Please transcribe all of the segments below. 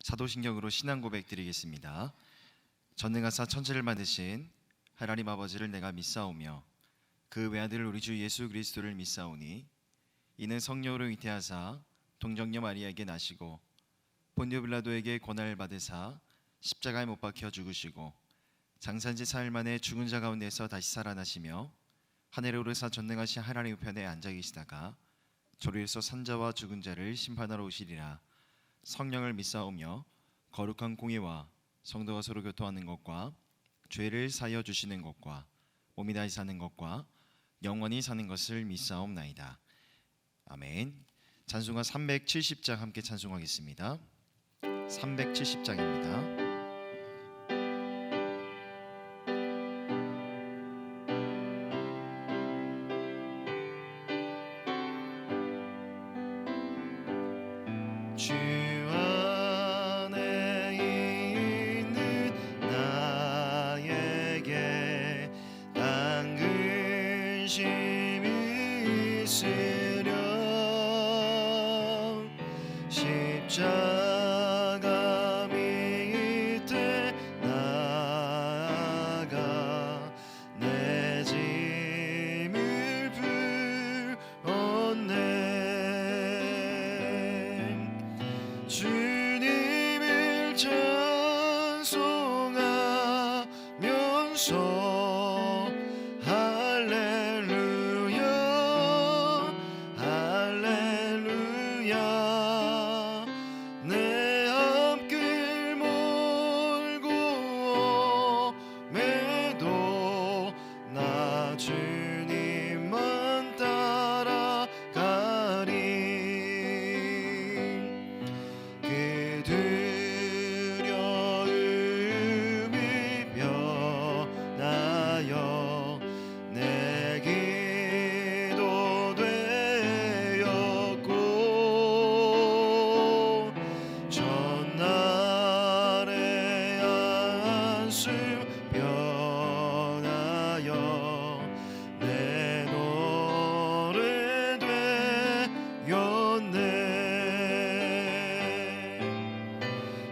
사도신경으로 신앙 고백 드리겠습니다. 전능하사 천지를 만드신 하나님 아버지를 내가 믿사오며 그 외아들 우리 주 예수 그리스도를 믿사오니 이는 성령으로 잉태하사 동정녀 마리아에게 나시고 본디오 빌라도에게 고난을 받으사 십자가에 못 박혀 죽으시고 장사지 사흘 만에 죽은 자 가운데서 다시 살아나시며 하늘에 오르사 전능하신 하나님 우편에 앉아 계시다가 저리에서 산자와 죽은 자를 심판하러 오시리라. 성령을 믿사오며 거룩한 공의와 성도가 서로 교통하는 것과 죄를 사하여 주시는 것과 몸이 다시 사는 것과 영원히 사는 것을 믿사옵나이다. 아멘. 찬송가 370장 함께 찬송하겠습니다. 370장입니다. 주 안에 있는 나에게 단 근심이 있으려 십자가 밑에 나아가 내 짐을 풀었네. 주님을 찬송하면서 할렐루야 할렐루야 내 앞길 몰고 오매도 나 주님만 따라가리. 그 두려움이 변하여 내 기도 되었고 전날의 안수 변하여 내 노래 되었네.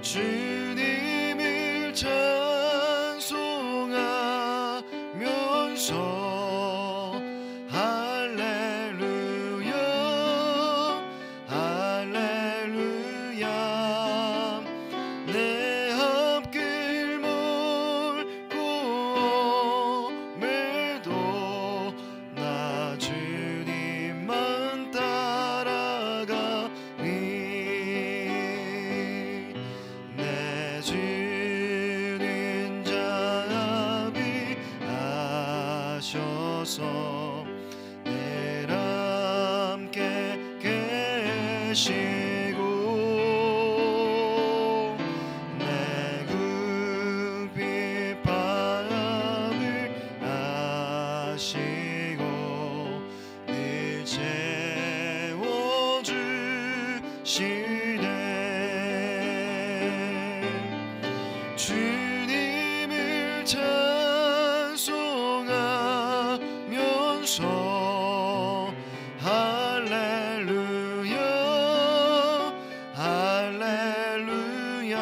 주님을 찬송하면서 할렐루야 할렐루야 내 앞길 몰고 오매도 나 주님만 따라가리. 내 주는 자비하셔서 늘 함께 계시고 내 굽힌 바람을 아시고 늘 채워주시네. 주님을 찬송하면서 할렐루야 할렐루야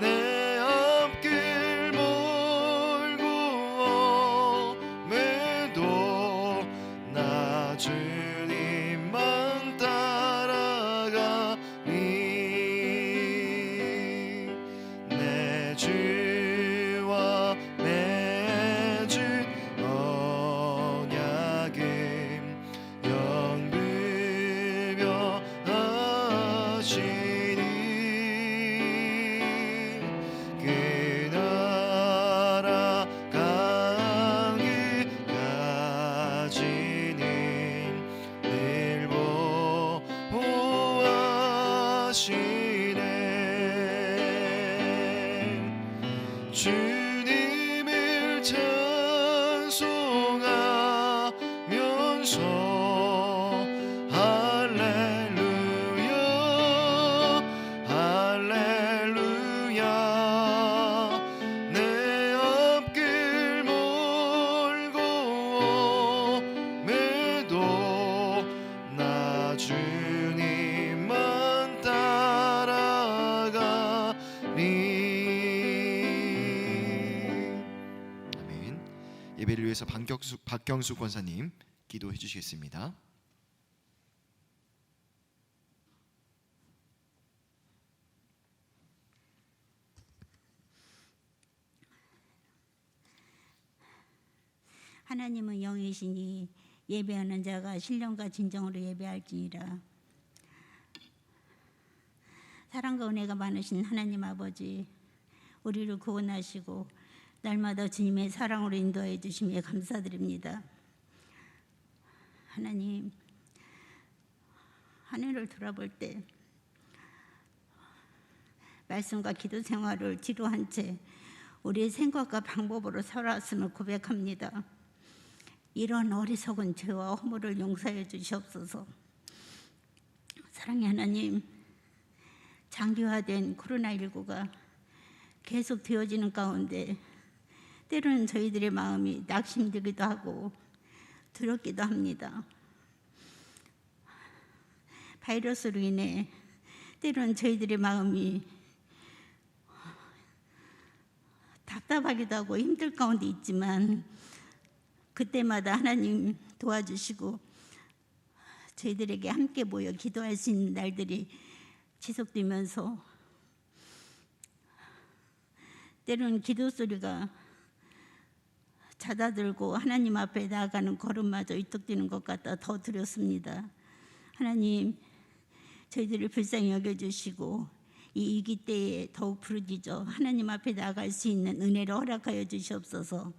내 앞길 몰고 오매도 나 주님만 따라가리. 내 주와 맺은 언약은 영불변 하시니 그 나라 강기까지는 늘 보호하시네. 주님을 찬송하면서 할렐루야 할렐루야 내 앞길 몰고 오매도 나 주님만 따라 예배를 위해서 박경수 권사님 기도해 주시겠습니다. 하나님은 영이시니 예배하는 자가 신령과 진정으로 예배할지니라. 사랑과 은혜가 많으신 하나님 아버지, 우리를 구원하시고 날마다 주님의 사랑으로 인도해 주심에 감사드립니다. 하나님, 하늘을 돌아볼 때 말씀과 기도 생활을 지루한 채 우리의 생각과 방법으로 살아왔음을 고백합니다. 이런 어리석은 죄와 허물을 용서해 주시옵소서. 사랑의 하나님, 장기화된 코로나19가 계속 되어지는 가운데 때로는 저희들의 마음이 낙심되기도 하고 두렵기도 합니다. 바이러스로 인해 때로는 저희들의 마음이 답답하기도 하고 힘들 가운데 있지만 그때마다 하나님 도와주시고 저희들에게 함께 모여 기도할 수 있는 날들이 지속되면서 때로는 기도 소리가 잦아들고 하나님 앞에 나아가는 걸음마저 위축되는 것 같아 더 두렵습니다. 하나님, 저희들을 불쌍히 여겨주시고 이 위기 때에 더욱 부르짖어 하나님 앞에 나아갈 수 있는 은혜를 허락하여 주시옵소서.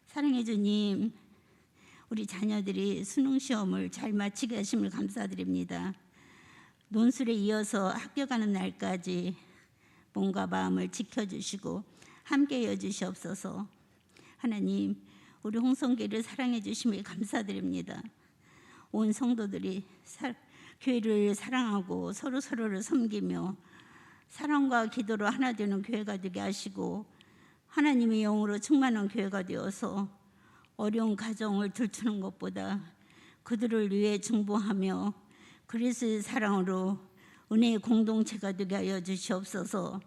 사랑해 주님, 우리 자녀들이 수능 시험을 잘 마치게 하심을 감사드립니다. 논술에 이어서 학교 가는 날까지 몸과 마음을 지켜주시고 함께해 주시옵소서. 하나님, 우리 홍성교를 사랑해 주심에 감사드립니다. 온 성도들이 교회를 사랑하고 서로를 섬기며 사랑과 기도로 하나 되는 교회가 되게 하시고 하나님의 영으로 충만한 교회가 되어서 어려운 가정을 들추는 것보다 그들을 위해 중보하며 그리스도의 사랑으로 은혜의 공동체가 되게 하여 주시옵소서.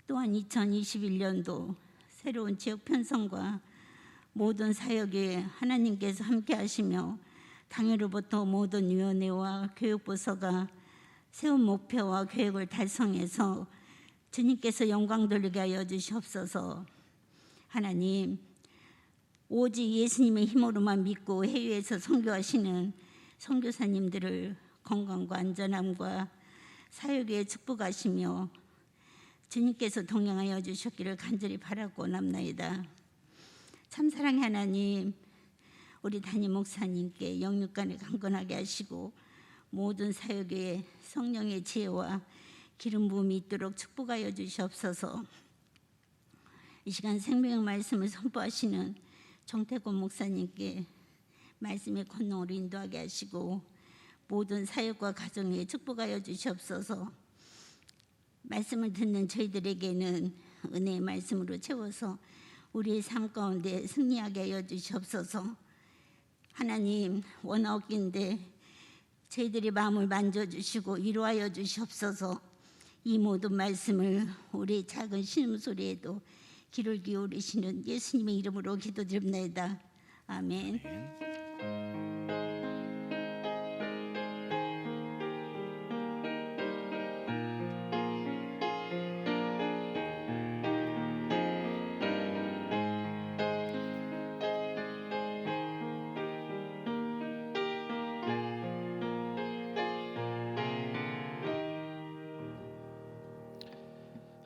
또한 2021년도 새로운 지역 편성과 모든 사역에 하나님께서 함께 하시며 당회로부터 모든 위원회와 교육부서가 세운 목표와 계획을 달성해서 주님께서 영광 돌리게 하여 주시옵소서. 하나님, 오직 예수님의 힘으로만 믿고 해외에서 선교하시는 선교사님들을 건강과 안전함과 사역에 축복하시며 주님께서 동행하여 주셨기를 간절히 바라고 남나이다. 참사랑의 하나님, 우리 담임 목사님께 영육간에 강건하게 하시고 모든 사역에 성령의 지혜와 기름 부음이 있도록 축복하여 주시옵소서. 이 시간 생명의 말씀을 선포하시는 정태권 목사님께 말씀의 권능으로 인도하게 하시고 모든 사역과 가정에 축복하여 주시옵소서. 말씀을 듣는 저희들에게는 은혜의 말씀으로 채워서 우리의 삶 가운데 승리하게 하여 주시옵소서. 하나님, 원하옵긴데 저희들의 마음을 만져주시고 위로하여 주시옵소서. 이 모든 말씀을 우리 작은 신음소리에도 귀를 기울이시는 예수님의 이름으로 기도드립니다. 아멘.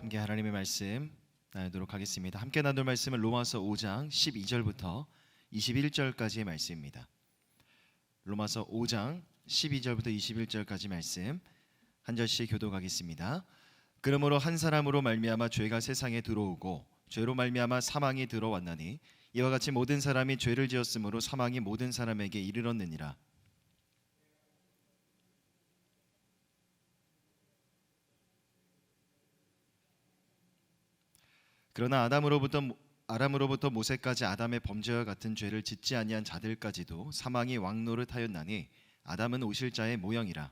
함께 하나님의 말씀 나누도록 하겠습니다. 함께 나눌 말씀은 로마서 5장 12절부터 21절까지의 말씀입니다. 로마서 5장 12절부터 21절까지 말씀 한 절씩 교독하겠습니다. 그러므로 한 사람으로 말미암아 죄가 세상에 들어오고 죄로 말미암아 사망이 들어왔나니 이와 같이 모든 사람이 죄를 지었으므로 사망이 모든 사람에게 이르렀느니라. 그러나 아담으로부터 모세까지 아담의 범죄와 같은 죄를 짓지 아니한 자들까지도 사망이 왕노릇하였나니 아담은 오실 자의 모형이라.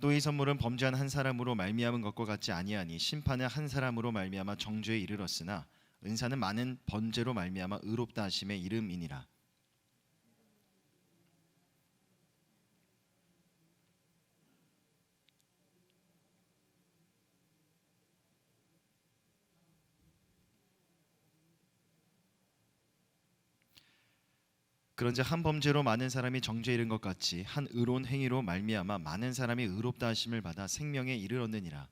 또 이 선물은 범죄한 한 사람으로 말미암은 것과 같지 아니하니 심판은 한 사람으로 말미암아 정죄에 이르렀으나 은사는 많은 번제로 말미암아 의롭다 하심의 이름이니라. 그런즉 한 범죄로 많은 사람이 정죄에 이른 것 같이 한 의로운 행위로 말미암아 많은 사람이 의롭다 하심을 받아 생명에 이르렀느니라.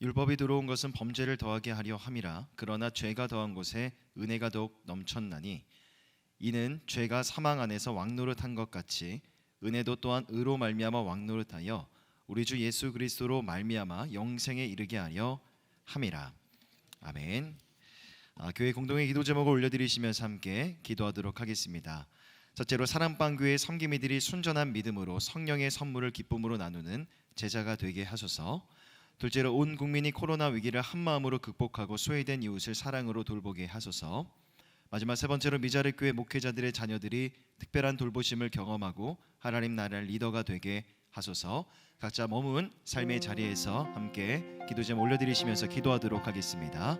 율법이 들어온 것은 범죄를 더하게 하려 함이라. 그러나 죄가 더한 곳에 은혜가 더욱 넘쳤나니 이는 죄가 사망 안에서 왕노릇한 것 같이 은혜도 또한 의로 말미암아 왕노릇하여 우리 주 예수 그리스도로 말미암아 영생에 이르게 하려 함이라. 아멘. 교회 공동의 기도 제목을 올려드리시면서 함께 기도하도록 하겠습니다. 첫째로 사랑방교회 섬김이들이 순전한 믿음으로 성령의 선물을 기쁨으로 나누는 제자가 되게 하소서. 둘째로 온 국민이 코로나 위기를 한마음으로 극복하고 소외된 이웃을 사랑으로 돌보게 하소서. 마지막 세 번째로 미자립 교회 목회자들의 자녀들이 특별한 돌보심을 경험하고 하나님 나라의 리더가 되게 하소서. 각자 머문 삶의 자리에서 함께 기도 제목 올려드리시면서 기도하도록 하겠습니다.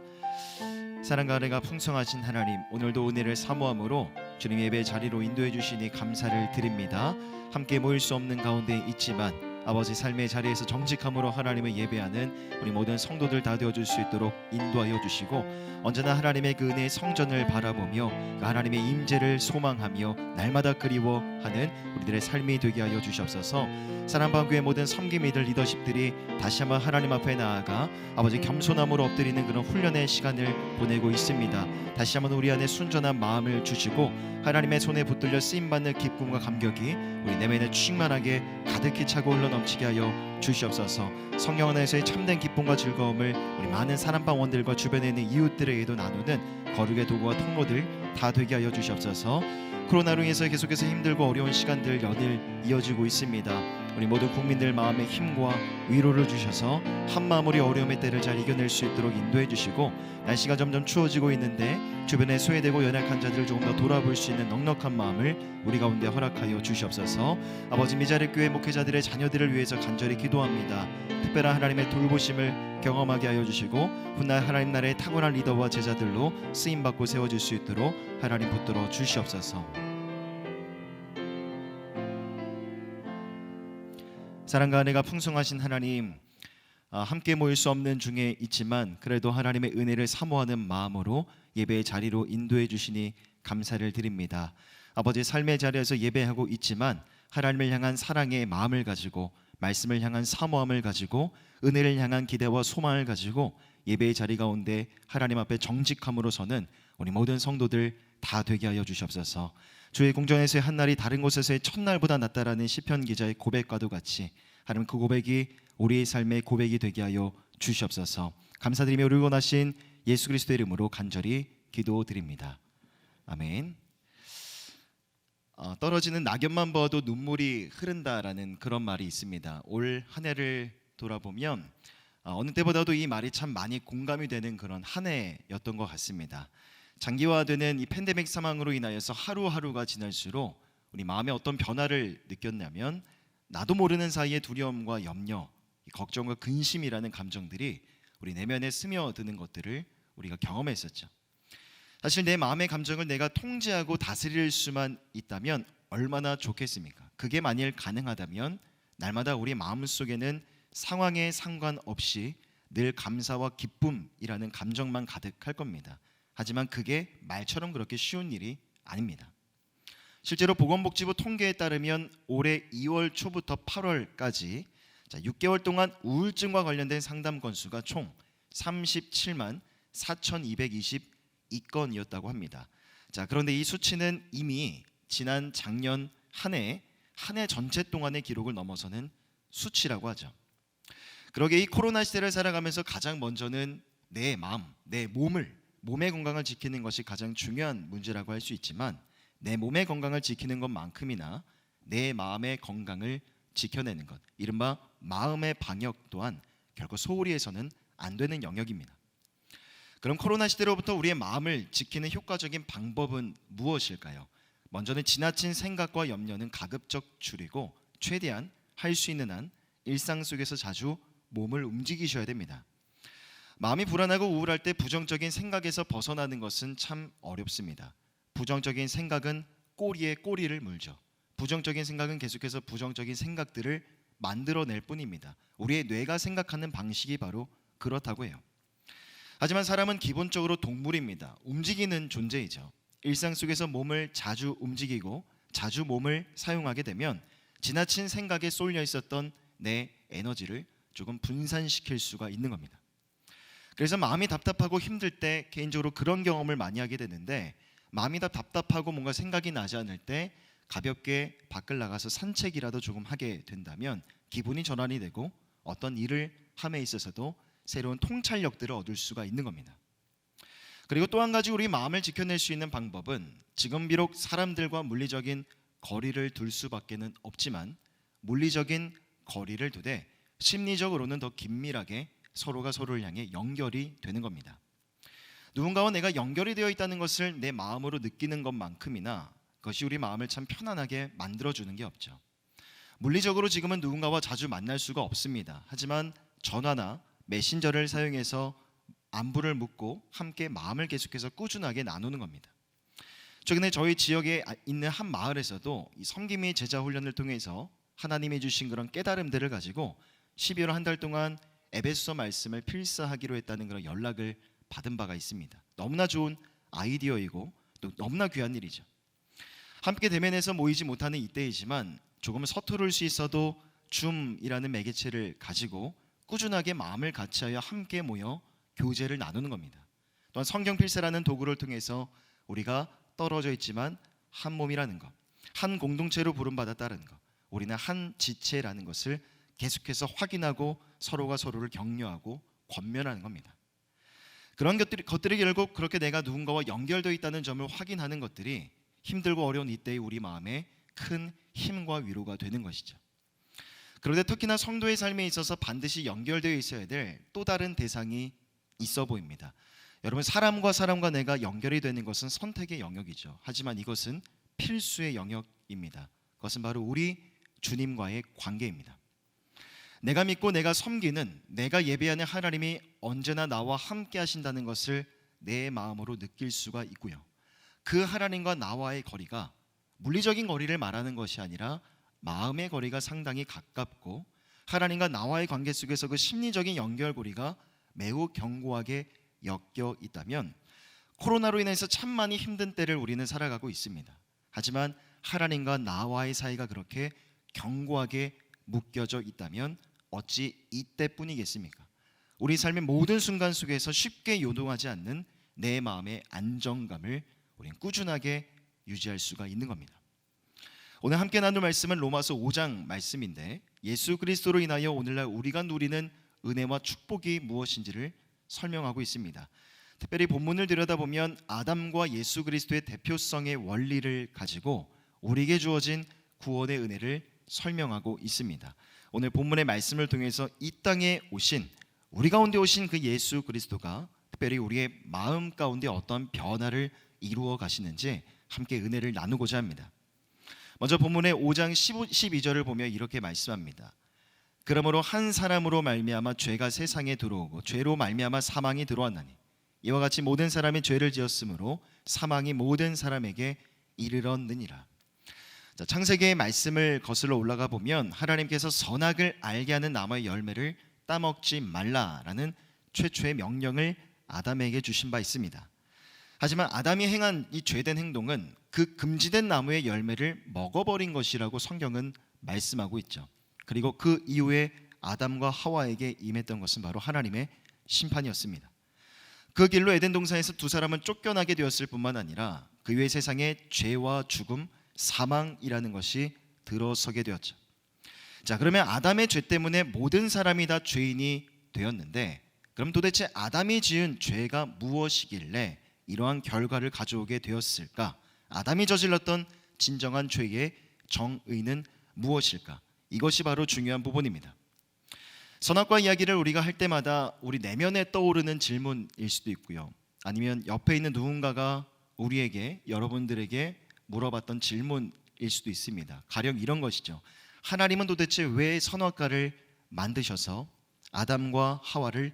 사랑과 은혜가 풍성하신 하나님, 오늘도 은혜를 사모함으로 주님 예배 자리로 인도해 주시니 감사를 드립니다. 함께 모일 수 없는 가운데 있지만 아버지 삶의 자리에서 정직함으로 하나님을 예배하는 우리 모든 성도들 다 되어줄 수 있도록 인도하여 주시고, 언제나 하나님의 그 은혜의 성전을 바라보며 그 하나님의 임재를 소망하며 날마다 그리워하는 우리들의 삶이 되게 하여 주시옵소서. 사랑방교의 모든 섬김이들 리더십들이 다시 한번 하나님 앞에 나아가 아버지 겸손함으로 엎드리는 그런 훈련의 시간을 보내고 있습니다. 다시 한번 우리 안에 순전한 마음을 주시고 하나님의 손에 붙들려 쓰임받는 기쁨과 감격이 우리 내면에 충만하게 가득히 차고 흘러 넘치게 하여 주시옵소서. 성령 안에서의 참된 기쁨과 즐거움을 우리 많은 사랑방원들과 주변에 있는 이웃들에게도 나누는 거룩의 도구와 통로들 다 되게 하여 주시옵소서. 코로나로 인해서 계속해서 힘들고 어려운 시간들 연일 이어지고 있습니다. 우리 모든 국민들 마음의 힘과 위로를 주셔서 한마음으로 어려움의 때를 잘 이겨낼 수 있도록 인도해 주시고, 날씨가 점점 추워지고 있는데 주변에 소외되고 연약한 자들을 조금 더 돌아볼 수 있는 넉넉한 마음을 우리 가운데 허락하여 주시옵소서. 아버지 미자립 교회 목회자들의 자녀들을 위해서 간절히 기도합니다. 특별한 하나님의 돌보심을 경험하게 하여 주시고 훗날 하나님 나라의 탁월한 리더와 제자들로 쓰임받고 세워질 수 있도록 하나님 붙들어 주시옵소서. 사랑과 은혜가 풍성하신 하나님, 함께 모일 수 없는 중에 있지만 그래도 하나님의 은혜를 사모하는 마음으로 예배의 자리로 인도해 주시니 감사를 드립니다. 아버지, 삶의 자리에서 예배하고 있지만 하나님을 향한 사랑의 마음을 가지고, 말씀을 향한 사모함을 가지고, 은혜를 향한 기대와 소망을 가지고 예배의 자리 가운데 하나님 앞에 정직함으로 서는 우리 모든 성도들 다 되게 하여 주시옵소서. 주의 궁전에서의 한날이 다른 곳에서의 첫날보다 낫다라는 시편 기자의 고백과도 같이 하나님 그 고백이 우리의 삶의 고백이 되게 하여 주시옵소서. 감사드리며 우리 원하신 예수 그리스도의 이름으로 간절히 기도드립니다. 아멘. 떨어지는 낙엽만 봐도 눈물이 흐른다라는 그런 말이 있습니다. 올 한 해를 돌아보면 어느 때보다도 이 말이 참 많이 공감이 되는 그런 한 해였던 것 같습니다. 장기화되는 이 팬데믹 상황으로 인하여서 하루하루가 지날수록 우리 마음에 어떤 변화를 느꼈냐면, 나도 모르는 사이에 두려움과 염려, 걱정과 근심이라는 감정들이 우리 내면에 스며드는 것들을 우리가 경험했었죠. 사실 내 마음의 감정을 내가 통제하고 다스릴 수만 있다면 얼마나 좋겠습니까? 그게 만일 가능하다면 날마다 우리 마음속에는 상황에 상관없이 늘 감사와 기쁨이라는 감정만 가득할 겁니다. 하지만 그게 말처럼 그렇게 쉬운 일이 아닙니다. 실제로 보건복지부 통계에 따르면 올해 2월 초부터 8월까지 6개월 동안 우울증과 관련된 상담 건수가 총 37만 4,222건이었다고 합니다. 그런데 이 수치는 이미 지난 작년 한 해 전체 동안의 기록을 넘어서는 수치라고 하죠. 그러게 이 코로나 시대를 살아가면서 가장 먼저는 내 마음, 내 몸의 건강을 지키는 것이 가장 중요한 문제라고 할 수 있지만, 내 몸의 건강을 지키는 것만큼이나 내 마음의 건강을 지켜내는 것, 이른바 마음의 방역 또한 결코 소홀히 해서는 안 되는 영역입니다. 그럼 코로나 시대로부터 우리의 마음을 지키는 효과적인 방법은 무엇일까요? 먼저는 지나친 생각과 염려는 가급적 줄이고 최대한 할 수 있는 한 일상 속에서 자주 몸을 움직이셔야 됩니다. 마음이 불안하고 우울할 때 부정적인 생각에서 벗어나는 것은 참 어렵습니다. 부정적인 생각은 꼬리에 꼬리를 물죠. 부정적인 생각은 계속해서 부정적인 생각들을 만들어낼 뿐입니다. 우리의 뇌가 생각하는 방식이 바로 그렇다고 해요. 하지만 사람은 기본적으로 동물입니다. 움직이는 존재이죠. 일상 속에서 몸을 자주 움직이고 자주 몸을 사용하게 되면 지나친 생각에 쏠려 있었던 내 에너지를 조금 분산시킬 수가 있는 겁니다. 그래서 마음이 답답하고 힘들 때 개인적으로 그런 경험을 많이 하게 되는데, 마음이 다 답답하고 뭔가 생각이 나지 않을 때 가볍게 밖을 나가서 산책이라도 조금 하게 된다면 기분이 전환이 되고 어떤 일을 함에 있어서도 새로운 통찰력들을 얻을 수가 있는 겁니다. 그리고 또 한 가지 우리 마음을 지켜낼 수 있는 방법은, 지금 비록 사람들과 물리적인 거리를 둘 수밖에는 없지만 물리적인 거리를 두되 심리적으로는 더 긴밀하게 서로가 서로를 향해 연결이 되는 겁니다. 누군가와 내가 연결이 되어 있다는 것을 내 마음으로 느끼는 것만큼이나 그것이 우리 마음을 참 편안하게 만들어주는 게 없죠. 물리적으로 지금은 누군가와 자주 만날 수가 없습니다. 하지만 전화나 메신저를 사용해서 안부를 묻고 함께 마음을 계속해서 꾸준하게 나누는 겁니다. 최근에 저희 지역에 있는 한 마을에서도 이 섬김이 제자 훈련을 통해서 하나님이 주신 그런 깨달음들을 가지고 12월 한 달 동안 에베소서 말씀을 필사하기로 했다는 그런 연락을 받은 바가 있습니다. 너무나 좋은 아이디어이고 또 너무나 귀한 일이죠. 함께 대면해서 모이지 못하는 이때이지만 조금 서투를 수 있어도 줌이라는 매개체를 가지고 꾸준하게 마음을 같이하여 함께 모여 교제를 나누는 겁니다. 또한 성경 필사라는 도구를 통해서 우리가 떨어져 있지만 한 몸이라는 것, 한 공동체로 부름받았다는 것, 우리는 한 지체라는 것을 계속해서 확인하고 서로가 서로를 격려하고 권면하는 겁니다. 그런 것들이 결국 그렇게 내가 누군가와 연결되어 있다는 점을 확인하는 것들이 힘들고 어려운 이때의 우리 마음에 큰 힘과 위로가 되는 것이죠. 그런데 특히나 성도의 삶에 있어서 반드시 연결되어 있어야 될 또 다른 대상이 있어 보입니다. 여러분, 사람과 내가 연결이 되는 것은 선택의 영역이죠. 하지만 이것은 필수의 영역입니다. 그것은 바로 우리 주님과의 관계입니다. 내가 믿고 내가 섬기는, 내가 예배하는 하나님이 언제나 나와 함께 하신다는 것을 내 마음으로 느낄 수가 있고요. 그 하나님과 나와의 거리가 물리적인 거리를 말하는 것이 아니라 마음의 거리가 상당히 가깝고 하나님과 나와의 관계 속에서 그 심리적인 연결고리가 매우 견고하게 엮여 있다면, 코로나로 인해서 참 많이 힘든 때를 우리는 살아가고 있습니다. 하지만 하나님과 나와의 사이가 그렇게 견고하게 묶여져 있다면 어찌 이때뿐이겠습니까? 우리 삶의 모든 순간 속에서 쉽게 요동하지 않는 내 마음의 안정감을 우리는 꾸준하게 유지할 수가 있는 겁니다. 오늘 함께 나눌 말씀은 로마서 5장 말씀인데, 예수 그리스도로 인하여 오늘날 우리가 누리는 은혜와 축복이 무엇인지를 설명하고 있습니다. 특별히 본문을 들여다보면 아담과 예수 그리스도의 대표성의 원리를 가지고 우리에게 주어진 구원의 은혜를 설명하고 있습니다. 오늘 본문의 말씀을 통해서 이 땅에 오신, 우리 가운데 오신 그 예수 그리스도가 특별히 우리의 마음 가운데 어떤 변화를 이루어 가시는지 함께 은혜를 나누고자 합니다. 먼저 본문의 5장 12절을 보면 이렇게 말씀합니다. 그러므로 한 사람으로 말미암아 죄가 세상에 들어오고 죄로 말미암아 사망이 들어왔나니 이와 같이 모든 사람이 죄를 지었으므로 사망이 모든 사람에게 이르렀느니라. 자, 창세기의 말씀을 거슬러 올라가 보면 하나님께서 선악을 알게 하는 나무의 열매를 따먹지 말라라는 최초의 명령을 아담에게 주신 바 있습니다. 하지만 아담이 행한 이 죄된 행동은 그 금지된 나무의 열매를 먹어버린 것이라고 성경은 말씀하고 있죠. 그리고 그 이후에 아담과 하와에게 임했던 것은 바로 하나님의 심판이었습니다. 그 길로 에덴 동산에서 두 사람은 쫓겨나게 되었을 뿐만 아니라 그 이후에 세상에 죄와 죽음, 사망이라는 것이 들어서게 되었죠. 자, 그러면 아담의 죄 때문에 모든 사람이 다 죄인이 되었는데, 그럼 도대체 아담이 지은 죄가 무엇이길래 이러한 결과를 가져오게 되었을까? 아담이 저질렀던 진정한 죄의 정의는 무엇일까? 이것이 바로 중요한 부분입니다. 선악과 이야기를 우리가 할 때마다 우리 내면에 떠오르는 질문일 수도 있고요. 아니면 옆에 있는 누군가가 우리에게, 여러분들에게 물어봤던 질문일 수도 있습니다. 가령 이런 것이죠. 하나님은 도대체 왜 선악과를 만드셔서 아담과 하와를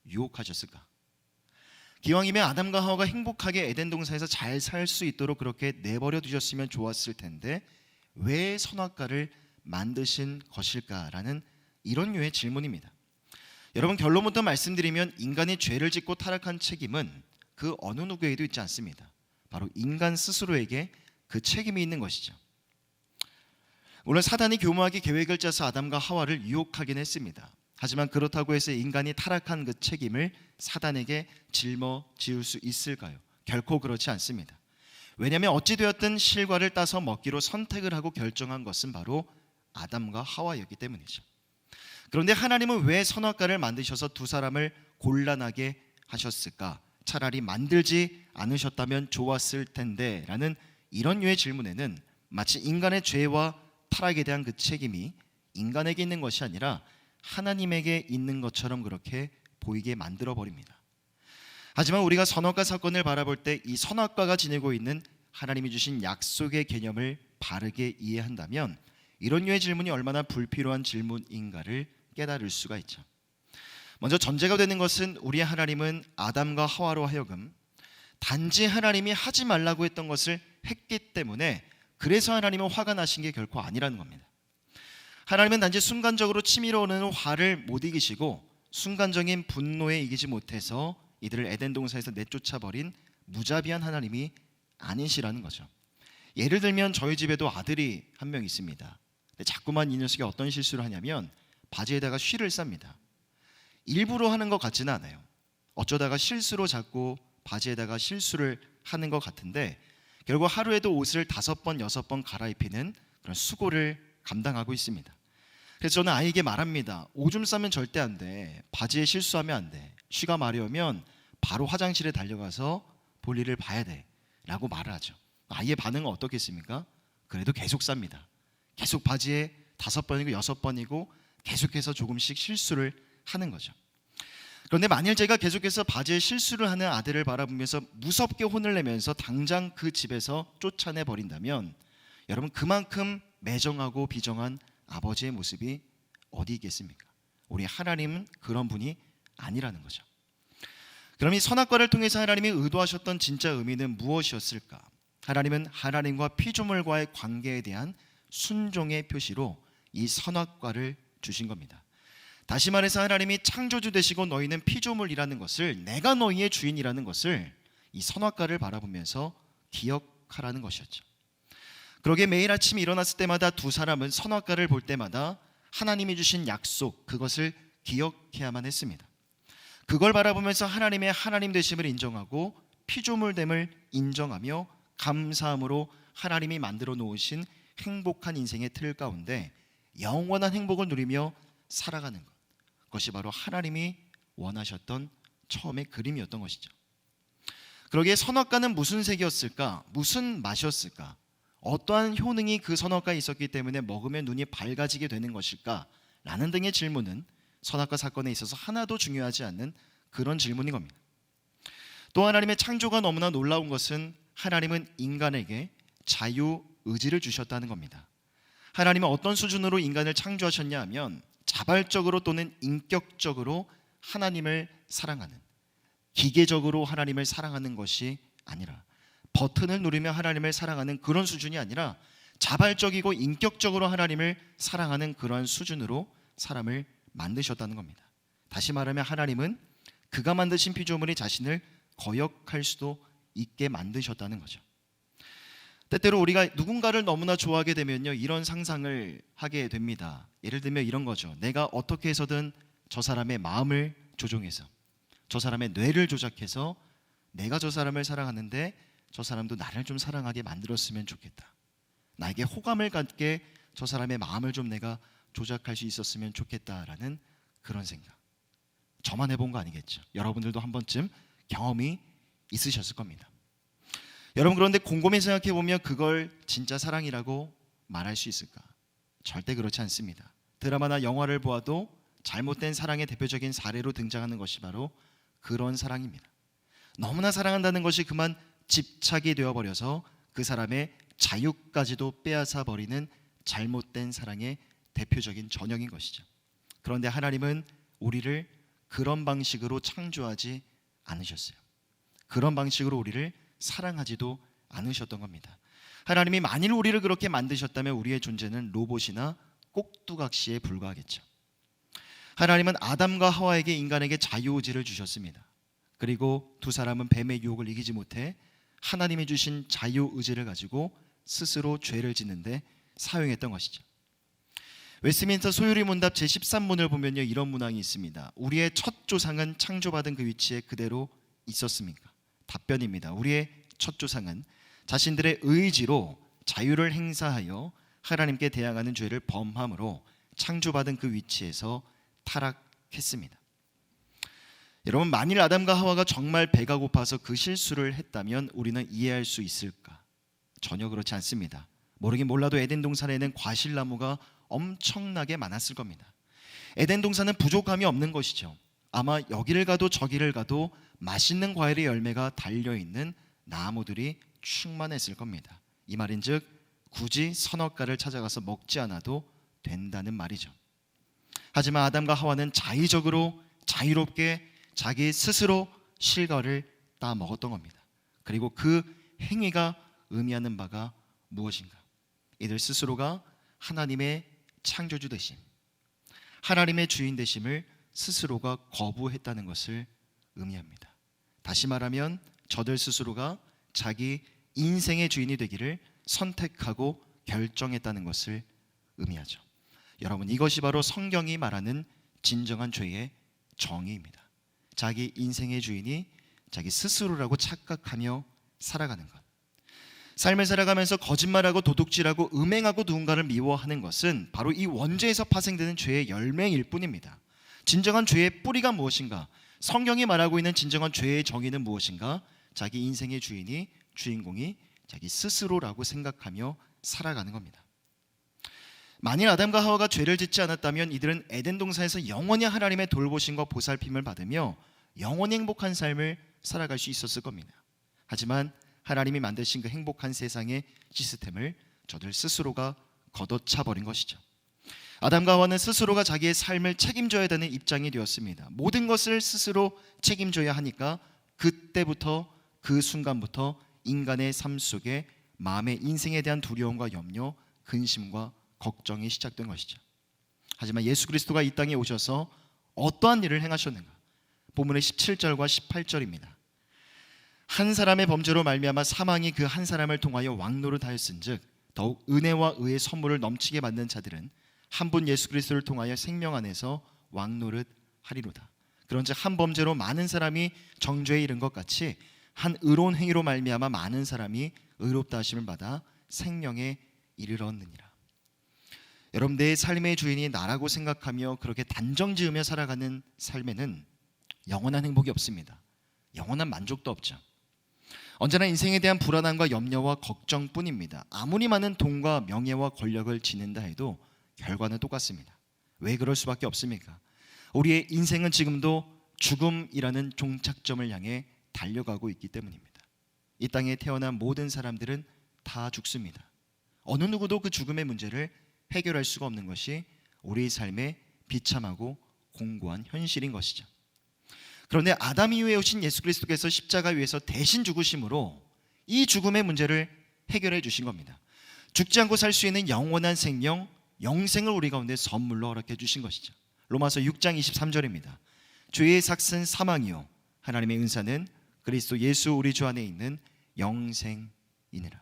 유혹하셨을까? 기왕이면 아담과 하와가 행복하게 에덴 동산에서 잘 살 수 있도록 그렇게 내버려 두셨으면 좋았을 텐데 왜 선악과를 만드신 것일까라는 이런 류의 질문입니다. 여러분, 결론부터 말씀드리면 인간이 죄를 짓고 타락한 책임은 그 어느 누구에도 있지 않습니다. 바로 인간 스스로에게 그 책임이 있는 것이죠. 물론 사단이 교묘하게 계획을 짜서 아담과 하와를 유혹하긴 했습니다. 하지만 그렇다고 해서 인간이 타락한 그 책임을 사단에게 짊어지을 수 있을까요? 결코 그렇지 않습니다. 왜냐하면 어찌되었든 실과를 따서 먹기로 선택을 하고 결정한 것은 바로 아담과 하와였기 때문이죠. 그런데 하나님은 왜 선악과를 만드셔서 두 사람을 곤란하게 하셨을까? 차라리 만들지 않으셨다면 좋았을 텐데 라는 이런 류의 질문에는 마치 인간의 죄와 타락에 대한 그 책임이 인간에게 있는 것이 아니라 하나님에게 있는 것처럼 그렇게 보이게 만들어 버립니다. 하지만 우리가 선악과 사건을 바라볼 때 이 선악과가 지니고 있는 하나님이 주신 약속의 개념을 바르게 이해한다면 이런 류의 질문이 얼마나 불필요한 질문인가를 깨달을 수가 있죠. 먼저 전제가 되는 것은 우리의 하나님은 아담과 하와로 하여금 단지 하나님이 하지 말라고 했던 것을 했기 때문에 그래서 하나님은 화가 나신 게 결코 아니라는 겁니다. 하나님은 단지 순간적으로 치밀어 오르는 화를 못 이기시고 순간적인 분노에 이기지 못해서 이들을 에덴 동산에서 내쫓아 버린 무자비한 하나님이 아니시라는 거죠. 예를 들면 저희 집에도 아들이 한 명 있습니다. 근데 자꾸만 이 녀석이 어떤 실수를 하냐면 바지에다가 쉬를 쌉니다. 일부러 하는 것 같지는 않아요. 어쩌다가 실수로 자꾸 바지에다가 실수를 하는 것 같은데 결국 하루에도 옷을 5번, 6번 갈아입히는 그런 수고를 감당하고 있습니다. 그래서 저는 아이에게 말합니다. 오줌 싸면 절대 안 돼. 바지에 실수하면 안 돼. 쉬가 마려우면 바로 화장실에 달려가서 볼일을 봐야 돼 라고 말을 하죠. 아이의 반응은 어떻겠습니까? 그래도 계속 쌉니다. 계속 바지에 5번이고 6번이고 계속해서 조금씩 실수를 하는 거죠. 그런데 만일 제가 계속해서 바지에 실수를 하는 아들을 바라보면서 무섭게 혼을 내면서 당장 그 집에서 쫓아내 버린다면 여러분, 그만큼 매정하고 비정한 아버지의 모습이 어디 있겠습니까? 우리 하나님은 그런 분이 아니라는 거죠. 그럼 이 선악과를 통해서 하나님이 의도하셨던 진짜 의미는 무엇이었을까? 하나님은 하나님과 피조물과의 관계에 대한 순종의 표시로 이 선악과를 주신 겁니다. 다시 말해서 하나님이 창조주 되시고 너희는 피조물이라는 것을, 내가 너희의 주인이라는 것을 이 선악과를 바라보면서 기억하라는 것이었죠. 그러게 매일 아침 일어났을 때마다 두 사람은 선악과를 볼 때마다 하나님이 주신 약속, 그것을 기억해야만 했습니다. 그걸 바라보면서 하나님의 하나님 되심을 인정하고 피조물됨을 인정하며 감사함으로 하나님이 만들어 놓으신 행복한 인생의 틀 가운데 영원한 행복을 누리며 살아가는 것, 그것이 바로 하나님이 원하셨던 처음의 그림이었던 것이죠. 그러기에 선악과는 무슨 색이었을까? 무슨 맛이었을까? 어떠한 효능이 그 선악과에 있었기 때문에 먹으면 눈이 밝아지게 되는 것일까? 라는 등의 질문은 선악과 사건에 있어서 하나도 중요하지 않는 그런 질문인 겁니다. 또 하나님의 창조가 너무나 놀라운 것은 하나님은 인간에게 자유의지를 주셨다는 겁니다. 하나님은 어떤 수준으로 인간을 창조하셨냐 하면 자발적으로 또는 인격적으로 하나님을 사랑하는, 기계적으로 하나님을 사랑하는 것이 아니라, 버튼을 누르며 하나님을 사랑하는 그런 수준이 아니라 자발적이고 인격적으로 하나님을 사랑하는 그러한 수준으로 사람을 만드셨다는 겁니다. 다시 말하면 하나님은 그가 만드신 피조물이 자신을 거역할 수도 있게 만드셨다는 거죠. 때때로 우리가 누군가를 너무나 좋아하게 되면요, 이런 상상을 하게 됩니다. 예를 들면 이런 거죠. 내가 어떻게 해서든 저 사람의 마음을 조종해서, 저 사람의 뇌를 조작해서 내가 저 사람을 사랑하는데 저 사람도 나를 좀 사랑하게 만들었으면 좋겠다. 나에게 호감을 갖게 저 사람의 마음을 좀 내가 조작할 수 있었으면 좋겠다라는 그런 생각. 저만 해본 거 아니겠죠. 여러분들도 한 번쯤 경험이 있으셨을 겁니다. 여러분, 그런데 곰곰이 생각해 보면 그걸 진짜 사랑이라고 말할 수 있을까? 절대 그렇지 않습니다. 드라마나 영화를 보아도 잘못된 사랑의 대표적인 사례로 등장하는 것이 바로 그런 사랑입니다. 너무나 사랑한다는 것이 그만 집착이 되어버려서 그 사람의 자유까지도 빼앗아 버리는 잘못된 사랑의 대표적인 전형인 것이죠. 그런데 하나님은 우리를 그런 방식으로 창조하지 않으셨어요. 그런 방식으로 우리를 사랑하지도 않으셨던 겁니다. 하나님이 만일 우리를 그렇게 만드셨다면 우리의 존재는 로봇이나 꼭두각시에 불과하겠죠. 하나님은 아담과 하와에게 인간에게 자유의지를 주셨습니다. 그리고 두 사람은 뱀의 유혹을 이기지 못해 하나님이 주신 자유의지를 가지고 스스로 죄를 짓는데 사용했던 것이죠. 웨스트민스터 소유리 문답 제13문을 보면요, 이런 문항이 있습니다. 우리의 첫 조상은 창조받은 그 위치에 그대로 있었습니까? 답변입니다. 우리의 첫 조상은 자신들의 의지로 자유를 행사하여 하나님께 대항하는 죄를 범함으로 창조받은 그 위치에서 타락했습니다. 여러분, 만일 아담과 하와가 정말 배가 고파서 그 실수를 했다면 우리는 이해할 수 있을까? 전혀 그렇지 않습니다. 모르긴 몰라도 에덴 동산에는 과실나무가 엄청나게 많았을 겁니다. 에덴 동산은 부족함이 없는 것이죠. 아마 여기를 가도 저기를 가도 맛있는 과일의 열매가 달려있는 나무들이 충만했을 겁니다. 이 말인즉 굳이 선악과를 찾아가서 먹지 않아도 된다는 말이죠. 하지만 아담과 하와는 자의적으로 자유롭게 자기 스스로 실과를 따 먹었던 겁니다. 그리고 그 행위가 의미하는 바가 무엇인가? 이들 스스로가 하나님의 창조주 되심, 하나님의 주인 되심을 스스로가 거부했다는 것을 의미합니다. 다시 말하면 저들 스스로가 자기 인생의 주인이 되기를 선택하고 결정했다는 것을 의미하죠. 여러분, 이것이 바로 성경이 말하는 진정한 죄의 정의입니다. 자기 인생의 주인이 자기 스스로라고 착각하며 살아가는 것. 삶을 살아가면서 거짓말하고 도둑질하고 음행하고 누군가를 미워하는 것은 바로 이 원죄에서 파생되는 죄의 열매일 뿐입니다. 진정한 죄의 뿌리가 무엇인가? 성경이 말하고 있는 진정한 죄의 정의는 무엇인가? 자기 인생의 주인공이 자기 스스로라고 생각하며 살아가는 겁니다. 만일 아담과 하와가 죄를 짓지 않았다면 이들은 에덴 동산에서 영원히 하나님의 돌보심과 보살핌을 받으며 영원히 행복한 삶을 살아갈 수 있었을 겁니다. 하지만 하나님이 만드신 그 행복한 세상의 시스템을 저들 스스로가 걷어차 버린 것이죠. 아담과 하와는 스스로가 자기의 삶을 책임져야 되는 입장이 되었습니다. 모든 것을 스스로 책임져야 하니까 그때부터, 그 순간부터 인간의 삶 속에 마음의 인생에 대한 두려움과 염려, 근심과 걱정이 시작된 것이죠. 하지만 예수 그리스도가 이 땅에 오셔서 어떠한 일을 행하셨는가? 본문의 17절과 18절입니다. 한 사람의 범죄로 말미암아 사망이 그 한 사람을 통하여 왕노릇하였은즉 더욱 은혜와 의의 선물을 넘치게 받는 자들은 한 분 예수 그리스도를 통하여 생명 안에서 왕노릇하리로다. 그런즉 한 범죄로 많은 사람이 정죄에 이른 것 같이 한 의로운 행위로 말미암아 많은 사람이 의롭다 하심을 받아 생명에 이르렀느니라. 여러분, 내 삶의 주인이 나라고 생각하며 그렇게 단정지으며 살아가는 삶에는 영원한 행복이 없습니다. 영원한 만족도 없죠. 언제나 인생에 대한 불안함과 염려와 걱정뿐입니다. 아무리 많은 돈과 명예와 권력을 지닌다 해도 결과는 똑같습니다. 왜 그럴 수밖에 없습니까? 우리의 인생은 지금도 죽음이라는 종착점을 향해 달려가고 있기 때문입니다. 이 땅에 태어난 모든 사람들은 다 죽습니다. 어느 누구도 그 죽음의 문제를 해결할 수가 없는 것이 우리의 삶의 비참하고 공고한 현실인 것이죠. 그런데 아담 이후에 오신 예수 그리스도께서 십자가 위에서 대신 죽으심으로 이 죽음의 문제를 해결해 주신 겁니다. 죽지 않고 살 수 있는 영원한 생명, 영생을 우리 가운데 선물로 허락해 주신 것이죠. 로마서 6장 23절입니다. 죄의 삭은 사망이요 하나님의 은사는 그리스도 예수 우리 주 안에 있는 영생이니라.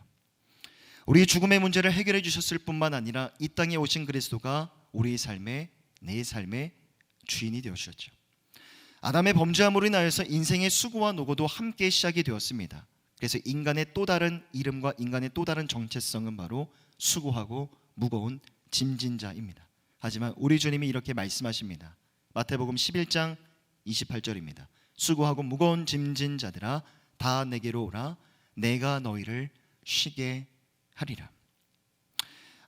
우리의 죽음의 문제를 해결해 주셨을 뿐만 아니라 이 땅에 오신 그리스도가 우리의 삶의, 내 삶의 주인이 되어주셨죠. 아담의 범죄함으로 인하여서 인생의 수고와 노고도 함께 시작이 되었습니다. 그래서 인간의 또 다른 이름과 인간의 또 다른 정체성은 바로 수고하고 무거운 짐진 자입니다. 하지만 우리 주님이 이렇게 말씀하십니다. 마태복음 11장 28절입니다. 수고하고 무거운 짐진 자들아 다 내게로 오라 내가 너희를 쉬게 하리라.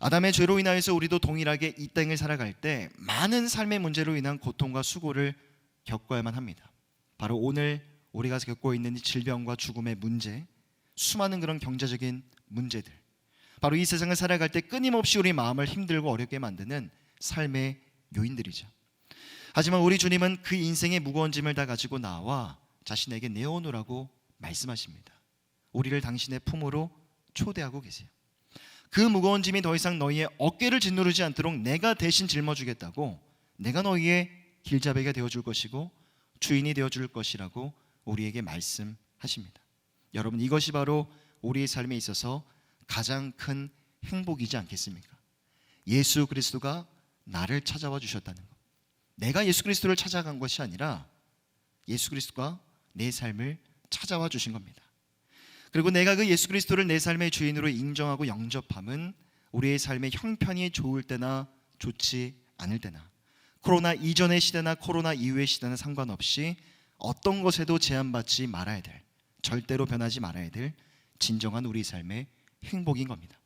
아담의 죄로 인하여서 우리도 동일하게 이 땅을 살아갈 때 많은 삶의 문제로 인한 고통과 수고를 겪어야만 합니다. 바로 오늘 우리가 겪고 있는 이 질병과 죽음의 문제, 수많은 그런 경제적인 문제들, 바로 이 세상을 살아갈 때 끊임없이 우리 마음을 힘들고 어렵게 만드는 삶의 요인들이죠. 하지만 우리 주님은 그 인생의 무거운 짐을 다 가지고 나와 자신에게 내어놓으라고 말씀하십니다. 우리를 당신의 품으로 초대하고 계세요. 그 무거운 짐이 더 이상 너희의 어깨를 짓누르지 않도록 내가 대신 짊어주겠다고, 내가 너희의 길잡이가 되어줄 것이고 주인이 되어줄 것이라고 우리에게 말씀하십니다. 여러분, 이것이 바로 우리의 삶에 있어서 가장 큰 행복이지 않겠습니까? 예수 그리스도가 나를 찾아와 주셨다는 것. 내가 예수 그리스도를 찾아간 것이 아니라 예수 그리스도가 내 삶을 찾아와 주신 겁니다. 그리고 내가 그 예수 그리스도를 내 삶의 주인으로 인정하고 영접함은 우리의 삶의 형편이 좋을 때나 좋지 않을 때나, 코로나 이전의 시대나 코로나 이후의 시대나 상관없이 어떤 것에도 제한받지 말아야 될, 절대로 변하지 말아야 될 진정한 우리 삶의 행복인 겁니다.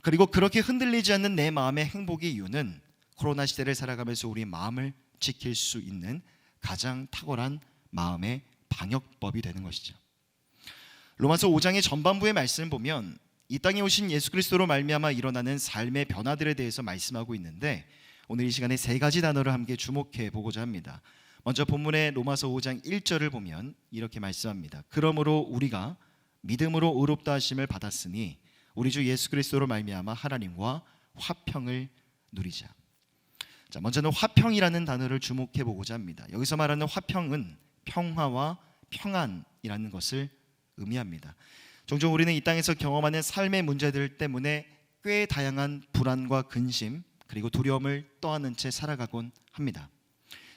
그리고 그렇게 흔들리지 않는 내 마음의 행복의 이유는 코로나 시대를 살아가면서 우리 마음을 지킬 수 있는 가장 탁월한 마음의 방역법이 되는 것이죠. 로마서 5장의 전반부의 말씀을 보면 이 땅에 오신 예수 그리스도로 말미암아 일어나는 삶의 변화들에 대해서 말씀하고 있는데, 오늘 이 시간에 세 가지 단어를 함께 주목해 보고자 합니다. 먼저 본문의 로마서 5장 1절을 보면 이렇게 말씀합니다. 그러므로 우리가 믿음으로 의롭다 하심을 받았으니 우리 주 예수 그리스도로 말미암아 하나님과 화평을 누리자. 자, 먼저는 화평이라는 단어를 주목해 보고자 합니다. 여기서 말하는 화평은 평화와 평안이라는 것을 의미합니다. 종종 우리는 이 땅에서 경험하는 삶의 문제들 때문에 꽤 다양한 불안과 근심 그리고 두려움을 떠안은 채 살아가곤 합니다.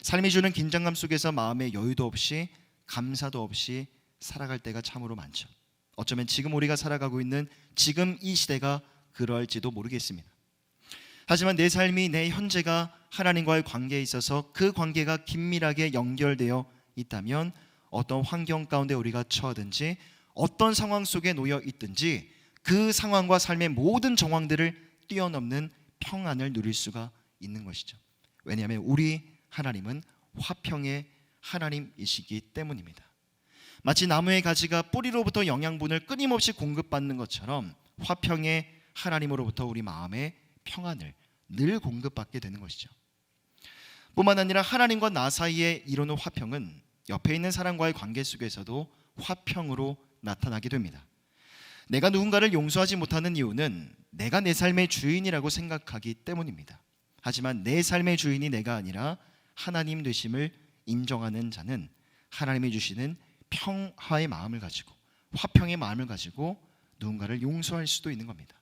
삶이 주는 긴장감 속에서 마음의 여유도 없이 감사도 없이 살아갈 때가 참으로 많죠. 어쩌면 지금 우리가 살아가고 있는 지금 이 시대가 그럴지도 모르겠습니다. 하지만 내 삶이, 내 현재가 하나님과의 관계에 있어서 그 관계가 긴밀하게 연결되어 있다면 어떤 환경 가운데 우리가 처하든지 어떤 상황 속에 놓여 있든지 그 상황과 삶의 모든 정황들을 뛰어넘는 평안을 누릴 수가 있는 것이죠. 왜냐하면 우리 하나님은 화평의 하나님이시기 때문입니다. 마치 나무의 가지가 뿌리로부터 영양분을 끊임없이 공급받는 것처럼 화평의 하나님으로부터 우리 마음의 평안을 늘 공급받게 되는 것이죠. 뿐만 아니라 하나님과 나 사이에 이루는 화평은 옆에 있는 사람과의 관계 속에서도 화평으로 나타나게 됩니다. 내가 누군가를 용서하지 못하는 이유는 내가 내 삶의 주인이라고 생각하기 때문입니다. 하지만 내 삶의 주인이 내가 아니라 하나님 되심을 인정하는 자는 하나님이 주시는 평화의 마음을 가지고, 화평의 마음을 가지고 누군가를 용서할 수도 있는 겁니다.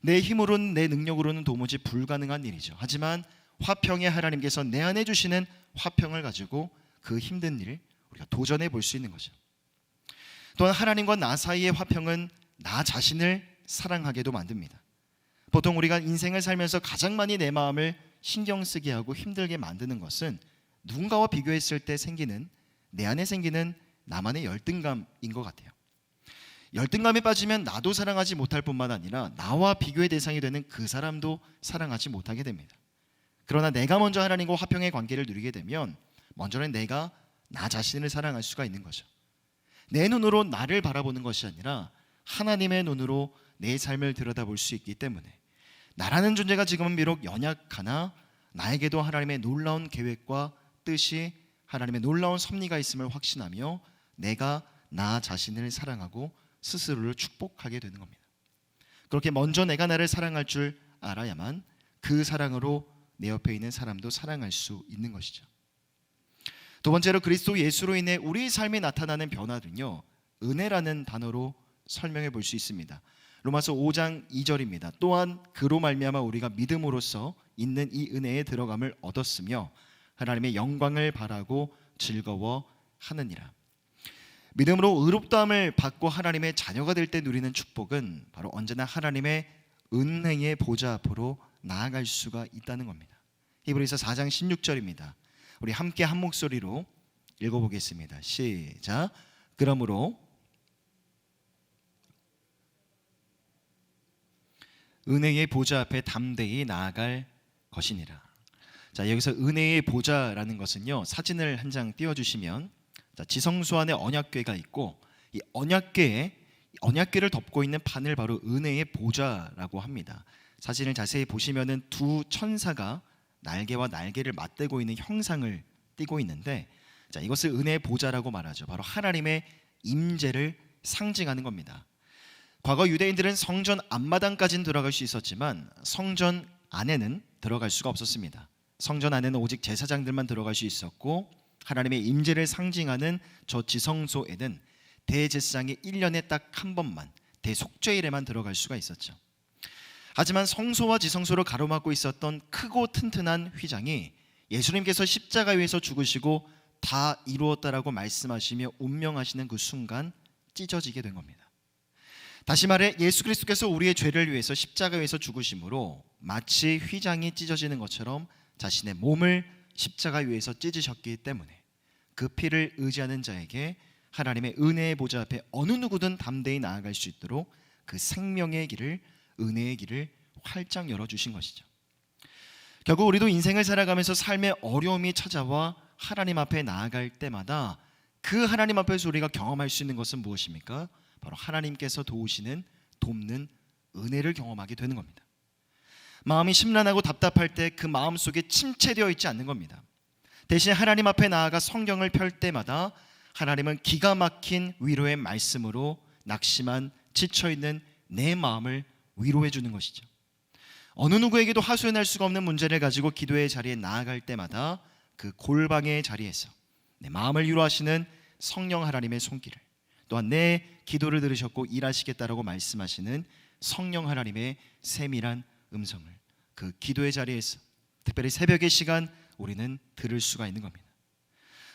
내 힘으로는, 내 능력으로는 도무지 불가능한 일이죠. 하지만 화평의 하나님께서 내 안에 주시는 화평을 가지고 그 힘든 일을 우리가 도전해 볼 수 있는 거죠. 또한 하나님과 나 사이의 화평은 나 자신을 사랑하게도 만듭니다. 보통 우리가 인생을 살면서 가장 많이 내 마음을 신경 쓰게 하고 힘들게 만드는 것은 누군가와 비교했을 때 생기는, 내 안에 생기는 나만의 열등감인 것 같아요. 열등감에 빠지면 나도 사랑하지 못할 뿐만 아니라 나와 비교의 대상이 되는 그 사람도 사랑하지 못하게 됩니다. 그러나 내가 먼저 하나님과 화평의 관계를 누리게 되면 먼저는 내가 나 자신을 사랑할 수가 있는 거죠. 내 눈으로 나를 바라보는 것이 아니라 하나님의 눈으로 내 삶을 들여다볼 수 있기 때문에 나라는 존재가 지금은 비록 연약하나 나에게도 하나님의 놀라운 계획과 뜻이, 하나님의 놀라운 섭리가 있음을 확신하며 내가 나 자신을 사랑하고 스스로를 축복하게 되는 겁니다. 그렇게 먼저 내가 나를 사랑할 줄 알아야만 그 사랑으로 내 옆에 있는 사람도 사랑할 수 있는 것이죠. 두 번째로 그리스도 예수로 인해 우리 삶에 나타나는 변화는요, 은혜라는 단어로 설명해 볼 수 있습니다. 로마서 5장 2절입니다. 또한 그로 말미암아 우리가 믿음으로써 있는 이 은혜에 들어감을 얻었으며 하나님의 영광을 바라고 즐거워하느니라. 믿음으로 의롭다함을 받고 하나님의 자녀가 될 때 누리는 축복은 바로 언제나 하나님의 은혜의 보좌 앞으로 나아갈 수가 있다는 겁니다. 히브리서 4장 16절입니다. 우리 함께 한 목소리로 읽어보겠습니다. 시작. 그러므로 은혜의 보좌 앞에 담대히 나아갈 것이니라. 자, 여기서 은혜의 보좌라는 것은요, 사진을 한 장 띄워주시면, 자, 지성소 안에 언약궤가 있고, 이 언약궤를 덮고 있는 판을 바로 은혜의 보좌라고 합니다. 사진을 자세히 보시면은 두 천사가 날개와 날개를 맞대고 있는 형상을 띠고 있는데, 자, 이것을 은혜의 보좌라고 말하죠. 바로 하나님의 임재를 상징하는 겁니다. 과거 유대인들은 성전 앞마당까지는 들어갈 수 있었지만 성전 안에는 들어갈 수가 없었습니다. 성전 안에는 오직 제사장들만 들어갈 수 있었고, 하나님의 임재를 상징하는 저 지성소에는 대제사장이 1년에 딱 한 번만 대속죄일에만 들어갈 수가 있었죠. 하지만 성소와 지성소를 가로막고 있었던 크고 튼튼한 휘장이 예수님께서 십자가 위에서 죽으시고 다 이루었다라고 말씀하시며 운명하시는 그 순간 찢어지게 된 겁니다. 다시 말해 예수 그리스도께서 우리의 죄를 위해서 십자가 위에서 죽으심으로 마치 휘장이 찢어지는 것처럼 자신의 몸을 십자가 위에서 찢으셨기 때문에 그 피를 의지하는 자에게 하나님의 은혜의 보좌 앞에 어느 누구든 담대히 나아갈 수 있도록 그 생명의 길을, 은혜의 길을 활짝 열어주신 것이죠. 결국 우리도 인생을 살아가면서 삶의 어려움이 찾아와 하나님 앞에 나아갈 때마다 그 하나님 앞에서 우리가 경험할 수 있는 것은 무엇입니까? 바로 하나님께서 돕는 은혜를 경험하게 되는 겁니다. 마음이 심란하고 답답할 때 그 마음 속에 침체되어 있지 않는 겁니다. 대신 하나님 앞에 나아가 성경을 펼 때마다 하나님은 기가 막힌 위로의 말씀으로 낙심한 지쳐있는 내 마음을 위로해 주는 것이죠. 어느 누구에게도 하소연할 수가 없는 문제를 가지고 기도의 자리에 나아갈 때마다 그 골방의 자리에서 내 마음을 위로하시는 성령 하나님의 손길을, 또한 내 기도를 들으셨고 일하시겠다라고 말씀하시는 성령 하나님의 세밀한 음성을 그 기도의 자리에서, 특별히 새벽의 시간, 우리는 들을 수가 있는 겁니다.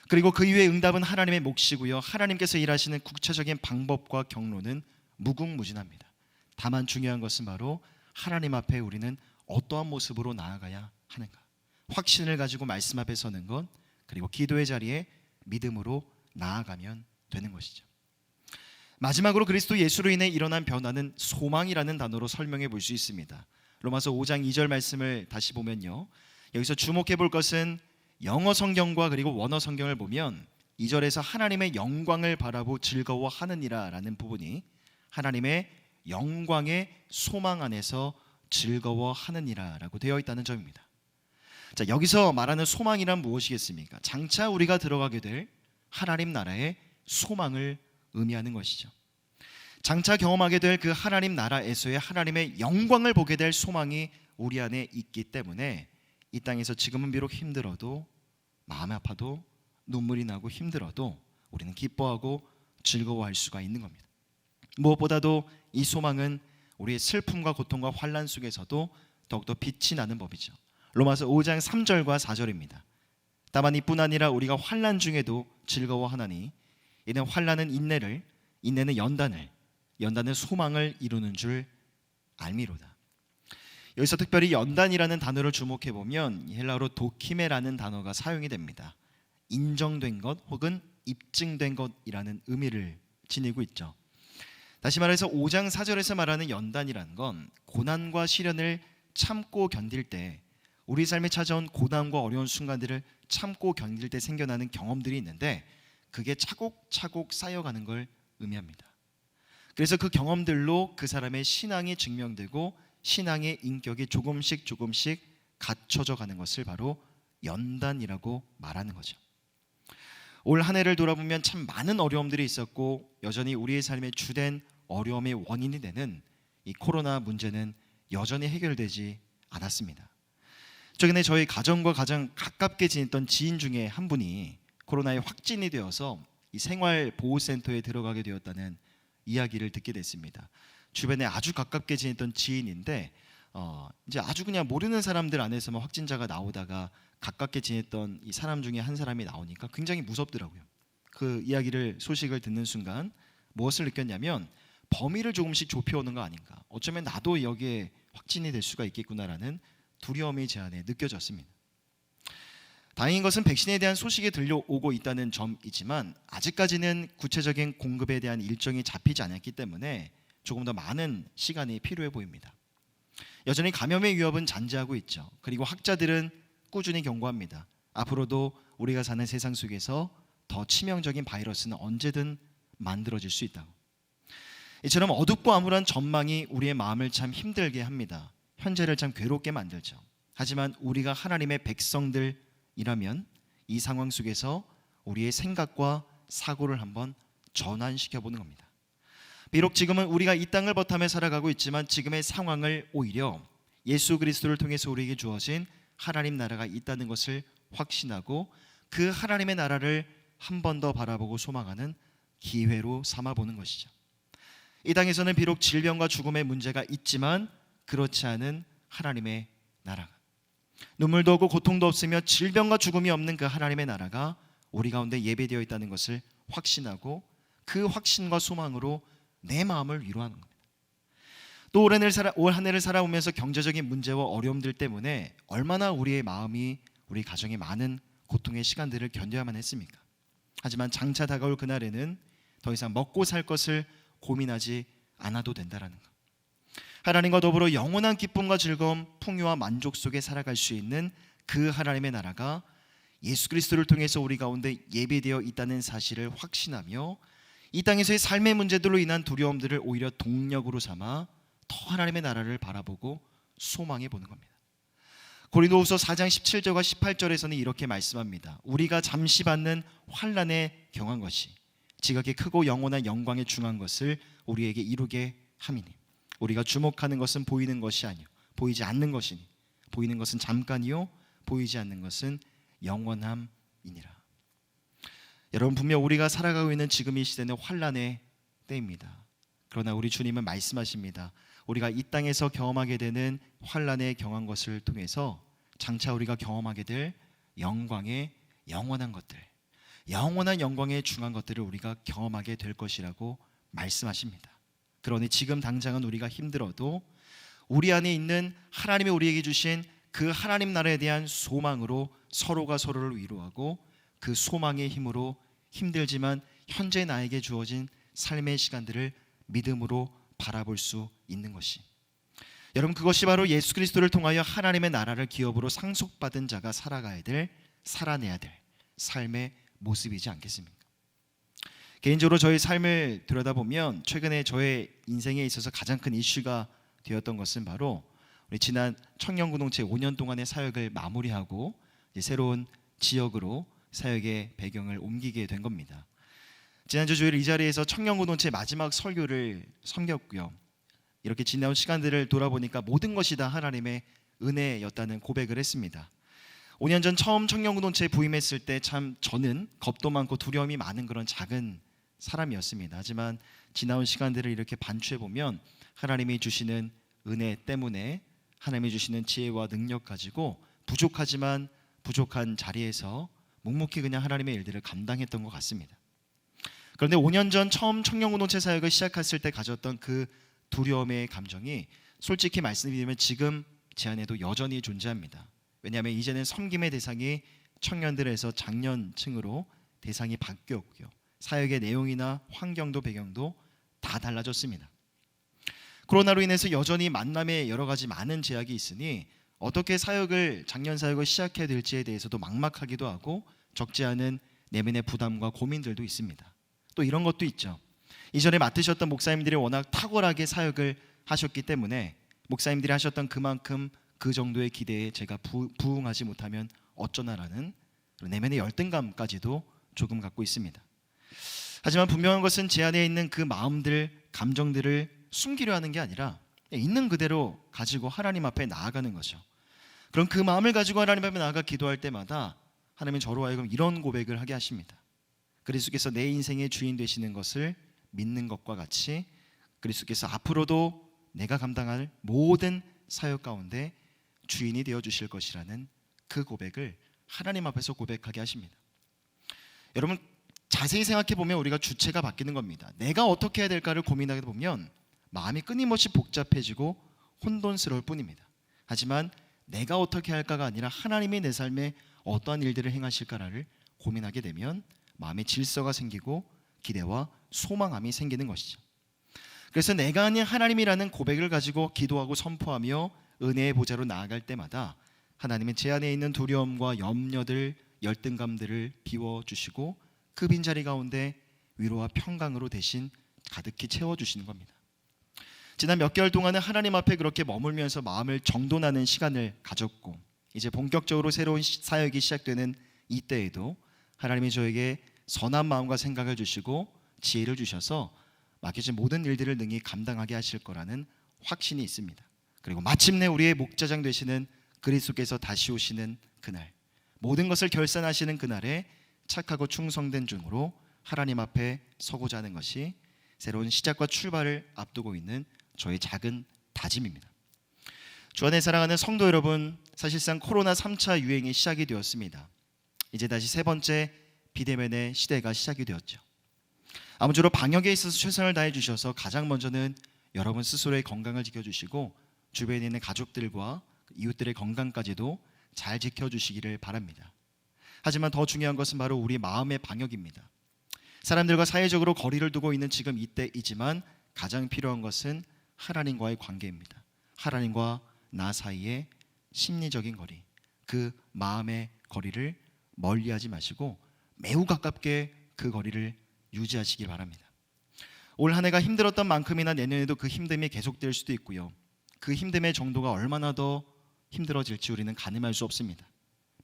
그리고 그 이후의 응답은 하나님의 몫이고요, 하나님께서 일하시는 구체적인 방법과 경로는 무궁무진합니다. 다만 중요한 것은 바로 하나님 앞에 우리는 어떠한 모습으로 나아가야 하는가, 확신을 가지고 말씀 앞에 서는 것, 그리고 기도의 자리에 믿음으로 나아가면 되는 것이죠. 마지막으로 그리스도 예수로 인해 일어난 변화는 소망이라는 단어로 설명해 볼 수 있습니다. 로마서 5장 2절 말씀을 다시 보면요, 여기서 주목해 볼 것은 영어 성경과 그리고 원어 성경을 보면 2절에서 하나님의 영광을 바라보 즐거워하느니라 라는 부분이 하나님의 영광의 소망 안에서 즐거워하느니라 라고 되어 있다는 점입니다. 자, 여기서 말하는 소망이란 무엇이겠습니까? 장차 우리가 들어가게 될 하나님 나라의 소망을 의미하는 것이죠. 장차 경험하게 될 그 하나님 나라에서의 하나님의 영광을 보게 될 소망이 우리 안에 있기 때문에 이 땅에서 지금은 비록 힘들어도, 마음이 아파도, 눈물이 나고 힘들어도 우리는 기뻐하고 즐거워할 수가 있는 겁니다. 무엇보다도 이 소망은 우리의 슬픔과 고통과 환난 속에서도 더욱더 빛이 나는 법이죠. 로마서 5장 3절과 4절입니다. 다만 이뿐 아니라 우리가 환난 중에도 즐거워하나니 이는 환난은 인내를, 인내는 연단을, 연단은 소망을 이루는 줄 알미로다. 여기서 특별히 연단이라는 단어를 주목해 보면 헬라어로 도키메라는 단어가 사용이 됩니다. 인정된 것 혹은 입증된 것이라는 의미를 지니고 있죠. 다시 말해서 5장 4절에서 말하는 연단이라는 건 고난과 시련을 참고 견딜 때, 우리 삶에 찾아온 고난과 어려운 순간들을 참고 견딜 때 생겨나는 경험들이 있는데 그게 차곡차곡 쌓여가는 걸 의미합니다. 그래서 그 경험들로 그 사람의 신앙이 증명되고 신앙의 인격이 조금씩 갖춰져 가는 것을 바로 연단이라고 말하는 거죠. 올 한 해를 돌아보면 참 많은 어려움들이 있었고 여전히 우리의 삶의 주된 어려움의 원인이 되는 이 코로나 문제는 여전히 해결되지 않았습니다. 최근에 저희 가정과 가장 가깝게 지냈던 지인 중에 한 분이 코로나에 확진이 되어서 이 생활보호센터에 들어가게 되었다는 이야기를 듣게 됐습니다. 주변에 아주 가깝게 지냈던 지인인데 이제 아주 그냥 모르는 사람들 안에서만 확진자가 나오다가 가깝게 지냈던 이 사람 중에 한 사람이 나오니까 굉장히 무섭더라고요. 그 이야기를 소식을 듣는 순간 무엇을 느꼈냐면 범위를 조금씩 좁혀오는 거 아닌가, 어쩌면 나도 여기에 확진이 될 수가 있겠구나라는 두려움이 제 안에 느껴졌습니다. 다행인 것은 백신에 대한 소식이 들려오고 있다는 점이지만 아직까지는 구체적인 공급에 대한 일정이 잡히지 않았기 때문에 조금 더 많은 시간이 필요해 보입니다. 여전히 감염의 위협은 잔재하고 있죠. 그리고 학자들은 꾸준히 경고합니다. 앞으로도 우리가 사는 세상 속에서 더 치명적인 바이러스는 언제든 만들어질 수 있다고. 이처럼 어둡고 암울한 전망이 우리의 마음을 참 힘들게 합니다. 현재를 참 괴롭게 만들죠. 하지만 우리가 하나님의 백성들이라면 이 상황 속에서 우리의 생각과 사고를 한번 전환시켜보는 겁니다. 비록 지금은 우리가 이 땅을 버타며 살아가고 있지만 지금의 상황을 오히려 예수 그리스도를 통해서 우리에게 주어진 하나님 나라가 있다는 것을 확신하고 그 하나님의 나라를 한 번 더 바라보고 소망하는 기회로 삼아보는 것이죠. 이 땅에서는 비록 질병과 죽음의 문제가 있지만 그렇지 않은 하나님의 나라가, 눈물도 없고 고통도 없으며 질병과 죽음이 없는 그 하나님의 나라가 우리 가운데 예배되어 있다는 것을 확신하고 그 확신과 소망으로 내 마음을 위로하는 겁니다. 또 올 한 해를 살아오면서 경제적인 문제와 어려움들 때문에 얼마나 우리의 마음이, 우리 가정이 많은 고통의 시간들을 견뎌야만 했습니까? 하지만 장차 다가올 그날에는 더 이상 먹고 살 것을 고민하지 않아도 된다라는 것. 하나님과 더불어 영원한 기쁨과 즐거움, 풍요와 만족 속에 살아갈 수 있는 그 하나님의 나라가 예수 그리스도를 통해서 우리 가운데 예배되어 있다는 사실을 확신하며 이 땅에서의 삶의 문제들로 인한 두려움들을 오히려 동력으로 삼아 더 하나님의 나라를 바라보고 소망해 보는 겁니다. 고린도후서 4장 17절과 18절에서는 이렇게 말씀합니다. 우리가 잠시 받는 환난에 경한 것이 지극히 크고 영원한 영광에 중한 것을 우리에게 이루게 함이니 우리가 주목하는 것은 보이는 것이 아니요 보이지 않는 것이니 보이는 것은 잠깐이요 보이지 않는 것은 영원함이니라. 여러분, 분명 우리가 살아가고 있는 지금 이 시대는 환난의 때입니다. 그러나 우리 주님은 말씀하십니다. 우리가 이 땅에서 경험하게 되는 환난에 경한 것을 통해서 장차 우리가 경험하게 될 영광의 영원한 것들, 영원한 영광에 중한 것들을 우리가 경험하게 될 것이라고 말씀하십니다. 그러니 지금 당장은 우리가 힘들어도 우리 안에 있는 하나님이 우리에게 주신 그 하나님 나라에 대한 소망으로 서로가 서로를 위로하고 그 소망의 힘으로 힘들지만 현재 나에게 주어진 삶의 시간들을 믿음으로 바라볼 수 있는 것이, 여러분, 그것이 바로 예수 그리스도를 통하여 하나님의 나라를 기업으로 상속받은 자가 살아내야 될 삶의 모습이지 않겠습니까? 개인적으로 저의 삶을 들여다보면 최근에 저의 인생에 있어서 가장 큰 이슈가 되었던 것은 바로 우리 지난 청년공동체 5년 동안의 사역을 마무리하고 이제 새로운 지역으로 사역의 배경을 옮기게 된 겁니다. 지난주 주일 이 자리에서 청년공동체 마지막 설교를 섬겼고요. 이렇게 지나온 시간들을 돌아보니까 모든 것이 다 하나님의 은혜였다는 고백을 했습니다. 5년 전 처음 청년공동체에 부임했을 때 참 저는 겁도 많고 두려움이 많은 그런 작은 사람이었습니다. 하지만 지나온 시간들을 이렇게 반추해보면 하나님이 주시는 은혜 때문에 하나님이 주시는 지혜와 능력 가지고 부족하지만 부족한 자리에서 묵묵히 그냥 하나님의 일들을 감당했던 것 같습니다. 그런데 5년 전 처음 청년공동체 사역을 시작했을 때 가졌던 그 두려움의 감정이 솔직히 말씀드리면 지금 제 안에도 여전히 존재합니다. 왜냐하면 이제는 섬김의 대상이 청년들에서 장년층으로 대상이 바뀌었고요. 사역의 내용이나 환경도 배경도 다 달라졌습니다. 코로나로 인해서 여전히 만남에 여러 가지 많은 제약이 있으니 어떻게 장년 사역을 시작해야 될지에 대해서도 막막하기도 하고 적지 않은 내면의 부담과 고민들도 있습니다. 또 이런 것도 있죠. 이전에 맡으셨던 목사님들이 워낙 탁월하게 사역을 하셨기 때문에 목사님들이 하셨던 그만큼 그 정도의 기대에 제가 부응하지 못하면 어쩌나라는 내면의 열등감까지도 조금 갖고 있습니다. 하지만 분명한 것은 제 안에 있는 그 마음들, 감정들을 숨기려 하는 게 아니라 있는 그대로 가지고 하나님 앞에 나아가는 거죠. 그럼 그 마음을 가지고 하나님 앞에 나아가 기도할 때마다 하나님은 저로 하여금 이런 고백을 하게 하십니다. 그리스도께서 내 인생의 주인 되시는 것을 믿는 것과 같이 그리스도께서 앞으로도 내가 감당할 모든 사역 가운데 주인이 되어주실 것이라는 그 고백을 하나님 앞에서 고백하게 하십니다. 여러분, 자세히 생각해 보면 우리가 주체가 바뀌는 겁니다. 내가 어떻게 해야 될까를 고민하게 보면 마음이 끊임없이 복잡해지고 혼돈스러울 뿐입니다. 하지만 내가 어떻게 할까가 아니라 하나님이 내 삶에 어떠한 일들을 행하실까를 고민하게 되면 마음의 질서가 생기고 기대와 소망함이 생기는 것이죠. 그래서 내가 아닌 하나님이라는 고백을 가지고 기도하고 선포하며 은혜의 보좌로 나아갈 때마다 하나님은 제 안에 있는 두려움과 염려들, 열등감들을 비워주시고 그 빈자리 가운데 위로와 평강으로 대신 가득히 채워주시는 겁니다. 지난 몇 개월 동안은 하나님 앞에 그렇게 머물면서 마음을 정돈하는 시간을 가졌고, 이제 본격적으로 새로운 사역이 시작되는 이때에도 하나님이 저에게 선한 마음과 생각을 주시고 지혜를 주셔서 맡겨진 모든 일들을 능히 감당하게 하실 거라는 확신이 있습니다. 그리고 마침내 우리의 목자장 되시는 그리스도께서 다시 오시는 그날, 모든 것을 결산하시는 그날에 착하고 충성된 종으로 하나님 앞에 서고자 하는 것이 새로운 시작과 출발을 앞두고 있는 저의 작은 다짐입니다. 주 안에 사랑하는 성도 여러분, 사실상 코로나 3차 유행이 시작이 되었습니다. 이제 다시 세 번째 비대면의 시대가 시작이 되었죠. 아무쪼록 방역에 있어서 최선을 다해 주셔서 가장 먼저는 여러분 스스로의 건강을 지켜주시고 주변에 있는 가족들과 이웃들의 건강까지도 잘 지켜주시기를 바랍니다. 하지만 더 중요한 것은 바로 우리 마음의 방역입니다. 사람들과 사회적으로 거리를 두고 있는 지금 이때이지만 가장 필요한 것은 하나님과의 관계입니다. 하나님과 나 사이의 심리적인 거리, 그 마음의 거리를 멀리하지 마시고 매우 가깝게 그 거리를 유지하시길 바랍니다. 올 한 해가 힘들었던 만큼이나 내년에도 그 힘듦이 계속될 수도 있고요. 그 힘듦의 정도가 얼마나 더 힘들어질지 우리는 가늠할 수 없습니다.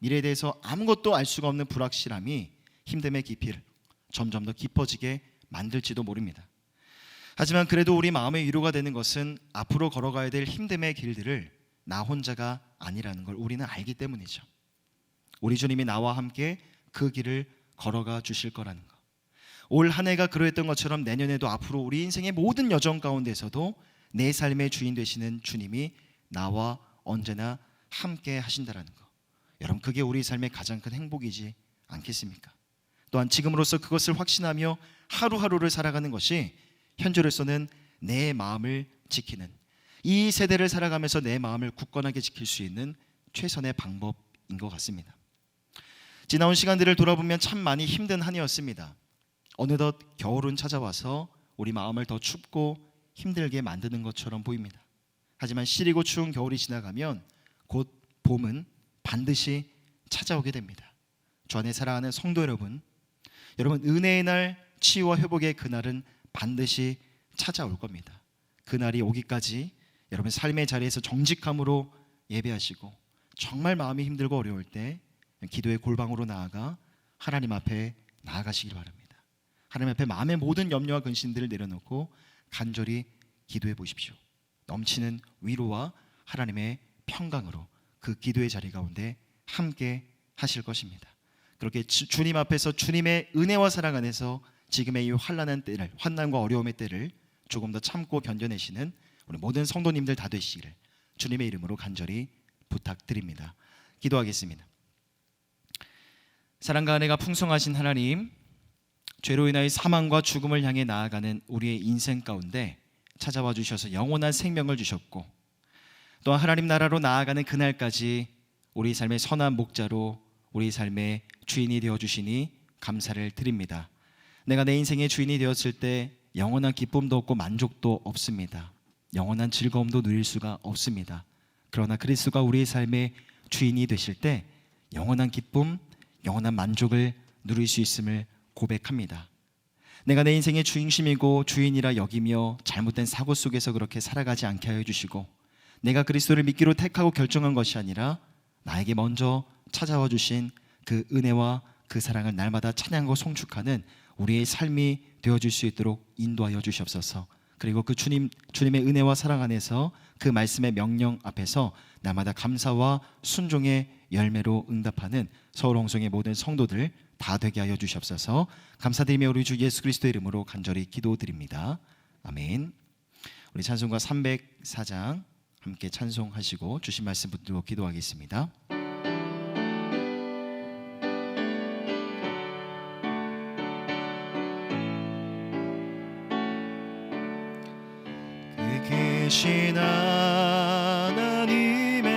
미래에 대해서 아무것도 알 수가 없는 불확실함이 힘듦의 깊이를 점점 더 깊어지게 만들지도 모릅니다. 하지만 그래도 우리 마음의 위로가 되는 것은 앞으로 걸어가야 될 힘듦의 길들을 나 혼자가 아니라는 걸 우리는 알기 때문이죠. 우리 주님이 나와 함께 그 길을 걸어가 주실 거라는 것. 올 한 해가 그러했던 것처럼 내년에도 앞으로 우리 인생의 모든 여정 가운데서도 내 삶의 주인 되시는 주님이 나와 언제나 함께 하신다라는 것. 여러분, 그게 우리 삶의 가장 큰 행복이지 않겠습니까? 또한 지금으로서 그것을 확신하며 하루하루를 살아가는 것이 현재로서는 내 마음을 지키는, 이 세대를 살아가면서 내 마음을 굳건하게 지킬 수 있는 최선의 방법인 것 같습니다. 지나온 시간들을 돌아보면 참 많이 힘든 한 해였습니다. 어느덧 겨울은 찾아와서 우리 마음을 더 춥고 힘들게 만드는 것처럼 보입니다. 하지만 시리고 추운 겨울이 지나가면 곧 봄은 반드시 찾아오게 됩니다. 주 안에 사랑하는 성도 여러분, 은혜의 날, 치유와 회복의 그날은 반드시 찾아올 겁니다. 그날이 오기까지 여러분 삶의 자리에서 정직함으로 예배하시고, 정말 마음이 힘들고 어려울 때 기도의 골방으로 나아가 하나님 앞에 나아가시길 바랍니다. 하나님 앞에 마음의 모든 염려와 근심들을 내려놓고 간절히 기도해 보십시오. 넘치는 위로와 하나님의 평강으로 그 기도의 자리 가운데 함께 하실 것입니다. 그렇게 주님 앞에서 주님의 은혜와 사랑 안에서 지금의 이 환난한 때를, 환난과 어려움의 때를 조금 더 참고 견뎌내시는 우리 모든 성도님들 다 되시기를 주님의 이름으로 간절히 부탁드립니다. 기도하겠습니다. 사랑과 은혜가 풍성하신 하나님, 죄로 인하여 사망과 죽음을 향해 나아가는 우리의 인생 가운데 찾아와 주셔서 영원한 생명을 주셨고, 또한 하나님 나라로 나아가는 그날까지 우리 삶의 선한 목자로 우리 삶의 주인이 되어주시니 감사를 드립니다. 내가 내 인생의 주인이 되었을 때 영원한 기쁨도 없고 만족도 없습니다. 영원한 즐거움도 누릴 수가 없습니다. 그러나 그리스도가 우리의 삶의 주인이 되실 때 영원한 기쁨, 영원한 만족을 누릴 수 있음을 고백합니다. 내가 내 인생의 중심이고 주인이라 여기며 잘못된 사고 속에서 그렇게 살아가지 않게 하여 주시고, 내가 그리스도를 믿기로 택하고 결정한 것이 아니라 나에게 먼저 찾아와 주신 그 은혜와 그 사랑을 날마다 찬양하고 송축하는 우리의 삶이 되어줄 수 있도록 인도하여 주시옵소서. 그리고 그 주님의 은혜와 사랑 안에서 그 말씀의 명령 앞에서 날마다 감사와 순종의 열매로 응답하는 서울홍성의 모든 성도들 다 되게 하여 주시옵소서. 감사드리며 우리 주 예수 그리스도의 이름으로 간절히 기도드립니다. 아멘. 우리 찬송가 304장 함께 찬송하시고 주신 말씀 붙들고 기도하겠습니다. 계신 하나님의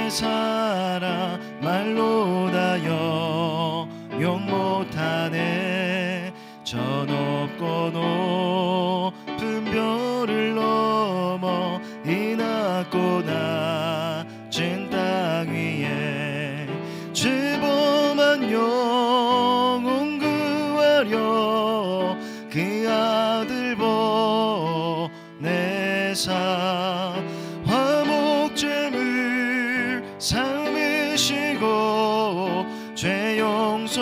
사랑 말로 다 영영 못하네. 저 높고 높은 별을 넘어 이 낮고 낮은 내사 화목제물 삼으시고 죄 용서하셨네.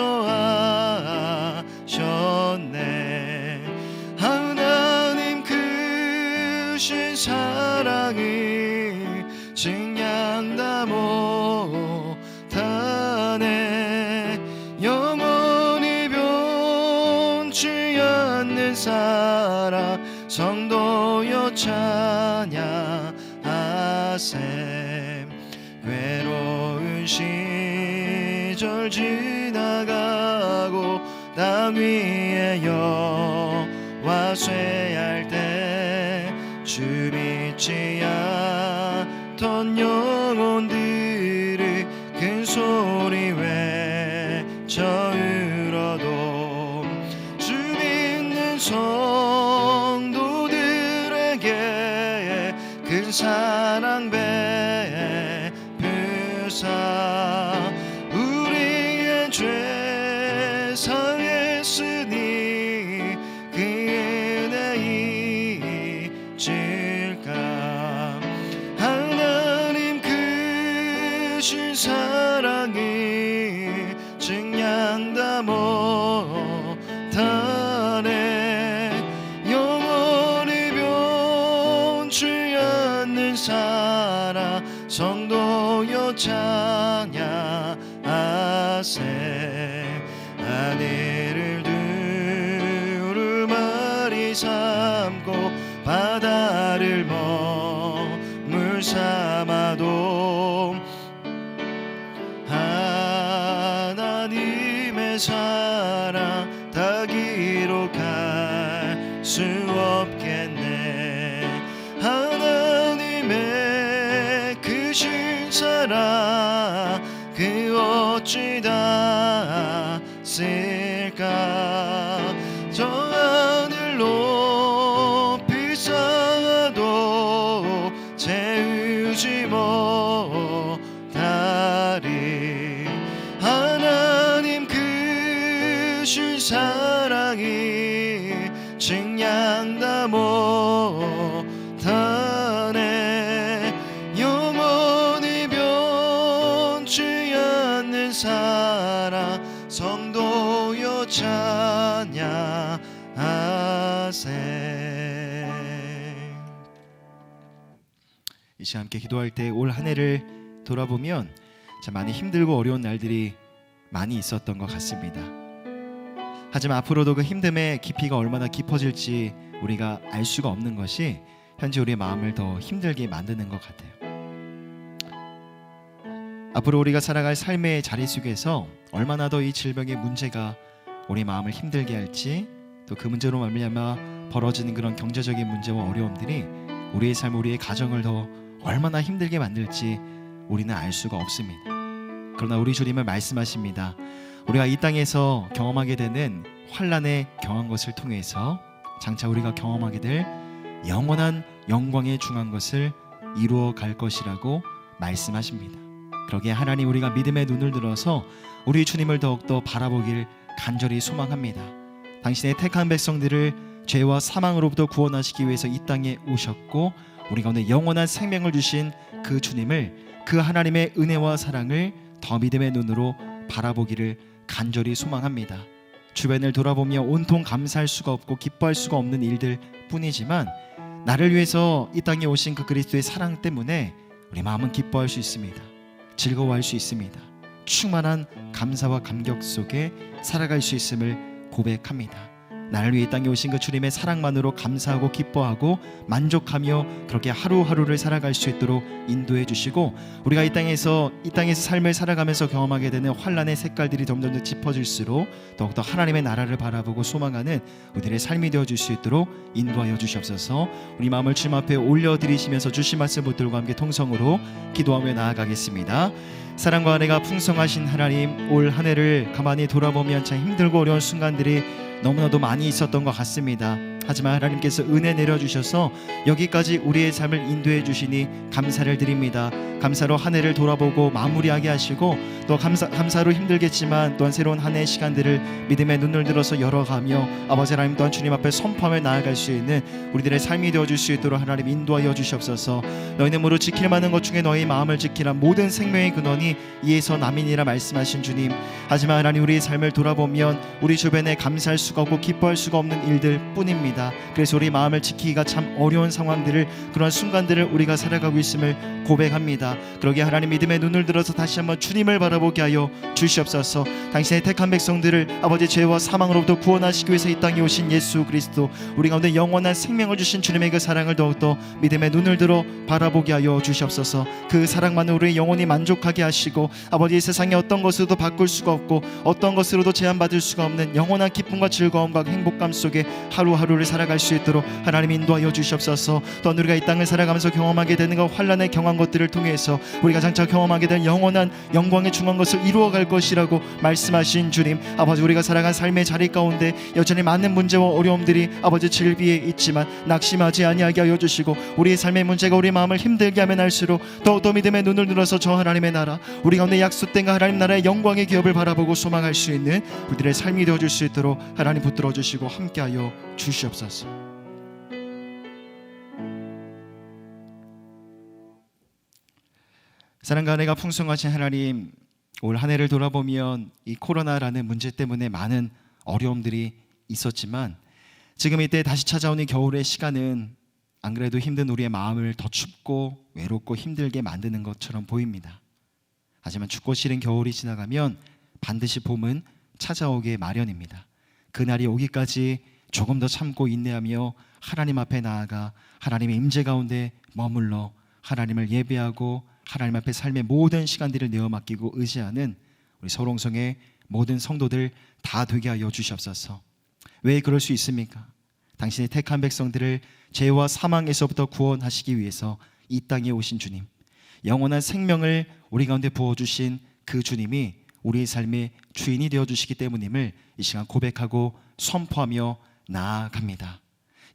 하나님 크신 사랑이 증량다 못하네. 영원히 변치 않는 사랑 성도여 찬양하세. 괴로운 시절 지나가고 땅 위에 여호와 쇠할 때 주 믿지 않던 영혼들이 큰 소리 외쳐 울어도 주 믿는 성도들에게 큰 사랑 베푸사 우리의 죄 사했으니 그 은혜 잊을까. 하나님 크신 사랑이 증량다 못하네. 영원히 변치 않는 사랑 성도여 찬양하세. 하늘을 두루마리 삼고 바다를 머물 삼아도 하나님의 사랑 다 기록할 수 없겠네. 하나님의 크신 사랑 그 어찌 다 쓸까. 저 하늘 높이 쌓아도 채우지 못하리. 하나님 크신 사랑이 증량다 못하네. 영원히 변치 않는 사랑 성도여 찬양하세. 이 시간 함께 기도할 때 올 한 해를 돌아보면 참 많이 힘들고 어려운 날들이 많이 있었던 것 같습니다. 하지만 앞으로도 그 힘듦의 깊이가 얼마나 깊어질지 우리가 알 수가 없는 것이 현재 우리의 마음을 더 힘들게 만드는 것 같아요. 앞으로 우리가 살아갈 삶의 자리 속에서 얼마나 더 이 질병의 문제가 우리 마음을 힘들게 할지, 또 그 문제로 말미암아 벌어지는 그런 경제적인 문제와 어려움들이 우리의 삶, 우리의 가정을 더 얼마나 힘들게 만들지 우리는 알 수가 없습니다. 그러나 우리 주님은 말씀하십니다. 우리가 이 땅에서 경험하게 되는 환난에 경한 것을 통해서 장차 우리가 경험하게 될 영원한 영광에 중한 것을 이루어 갈 것이라고 말씀하십니다. 그러기에 하나님, 우리가 믿음의 눈을 들어서 우리 주님을 더욱더 바라보길 간절히 소망합니다. 당신의 택한 백성들을 죄와 사망으로부터 구원하시기 위해서 이 땅에 오셨고 우리 가운데 영원한 생명을 주신 그 주님을, 그 하나님의 은혜와 사랑을 더 믿음의 눈으로 바라보기를 간절히 소망합니다. 주변을 돌아보며 온통 감사할 수가 없고 기뻐할 수가 없는 일들 뿐이지만 나를 위해서 이 땅에 오신 그 그리스도의 사랑 때문에 우리 마음은 기뻐할 수 있습니다. 즐거워할 수 있습니다. 충만한 감사와 감격 속에 살아갈 수 있음을 고백합니다. 나를 위해 이 땅에 오신 그 주님의 사랑만으로 감사하고 기뻐하고 만족하며 그렇게 하루하루를 살아갈 수 있도록 인도해 주시고, 우리가 이 땅에서 삶을 살아가면서 경험하게 되는 환난의 색깔들이 점점 짚어질수록 더욱더 하나님의 나라를 바라보고 소망하는 우리들의 삶이 되어줄 수 있도록 인도하여 주시옵소서. 우리 마음을 주님 앞에 올려드리시면서 주신 말씀 붙들고 함께 통성으로 기도하며 나아가겠습니다. 사랑과 은혜가 풍성하신 하나님, 올 한 해를 가만히 돌아보면 참 힘들고 어려운 순간들이 너무나도 많이 있었던 것 같습니다. 하지만 하나님께서 은혜 내려주셔서 여기까지 우리의 삶을 인도해 주시니 감사를 드립니다. 감사로 한 해를 돌아보고 마무리하게 하시고 또 감사로 힘들겠지만 또한 새로운 한 해의 시간들을 믿음의 눈을 들어서 열어가며 아버지 하나님 또한 주님 앞에 선포하며 나아갈 수 있는 우리들의 삶이 되어줄 수 있도록 하나님 인도하여 주시옵소서. 너희는 무릇 지킬 만한 것 중에 너희 마음을 지키라. 모든 생명의 근원이 이에서 남이니라 말씀하신 주님. 하지만 하나님 우리의 삶을 돌아보면 우리 주변에 감사할 수가 없고 기뻐할 수가 없는 일들 뿐입니다. 그래서 우리 마음을 지키기가 참 어려운 상황들을, 그런 순간들을 우리가 살아가고 있음을 고백합니다. 그러기에 하나님 믿음의 눈을 들어서 다시 한번 주님을 바라보게 하여 주시옵소서. 당신의 택한 백성들을 아버지 죄와 사망으로부터 구원하시기 위해서 이 땅에 오신 예수 그리스도, 우리 가운데 영원한 생명을 주신 주님의 그 사랑을 더욱더 믿음의 눈을 들어 바라보게 하여 주시옵소서. 그 사랑만으로 우리의 영혼이 만족하게 하시고 아버지 이 세상에 어떤 것으로도 바꿀 수가 없고 어떤 것으로도 제한받을 수가 없는 영원한 기쁨과 즐거움과 행복감 속에 하루하루를 살아갈 수 있도록 하나님 인도하여 주시옵소서. 또 우리가 이 땅을 살아가면서 경험하게 되는 것, 환난에 경한 것들을 통해서 우리가 장차 경험하게 될 영원한 영광의 중한 것을 이루어갈 것이라고 말씀하신 주님, 아버지 우리가 살아간 삶의 자리 가운데 여전히 많은 문제와 어려움들이 아버지 질비에 있지만 낙심하지 아니하게 하여 주시고 우리의 삶의 문제가 우리 마음을 힘들게 하면 할수록 더욱더 믿음의 눈을 들어서 저 하나님의 나라, 우리 가운데 약속된 그 하나님 나라의 영광의 기업을 바라보고 소망할 수 있는 우리들의 삶이 되어줄 수 있도록 하나님 붙들어 주시고 함께하여 주시옵소서. 사랑과 은혜가 풍성하신 하나님, 올 한 해를 돌아보면 이 코로나라는 문제 때문에 많은 어려움들이 있었지만 지금 이때 다시 찾아오는 겨울의 시간은 안 그래도 힘든 우리의 마음을 더 춥고 외롭고 힘들게 만드는 것처럼 보입니다. 하지만 춥고 싫은 겨울이 지나가면 반드시 봄은 찾아오게 마련입니다. 그날이 오기까지 조금 더 참고 인내하며 하나님 앞에 나아가 하나님의 임재 가운데 머물러 하나님을 예배하고 하나님 앞에 삶의 모든 시간들을 내어 맡기고 의지하는 우리 서롱성의 모든 성도들 다 되게 하여 주시옵소서. 왜 그럴 수 있습니까? 당신의 택한 백성들을 죄와 사망에서부터 구원하시기 위해서 이 땅에 오신 주님, 영원한 생명을 우리 가운데 부어주신 그 주님이 우리의 삶의 주인이 되어주시기 때문임을 이 시간 고백하고 선포하며 나아갑니다.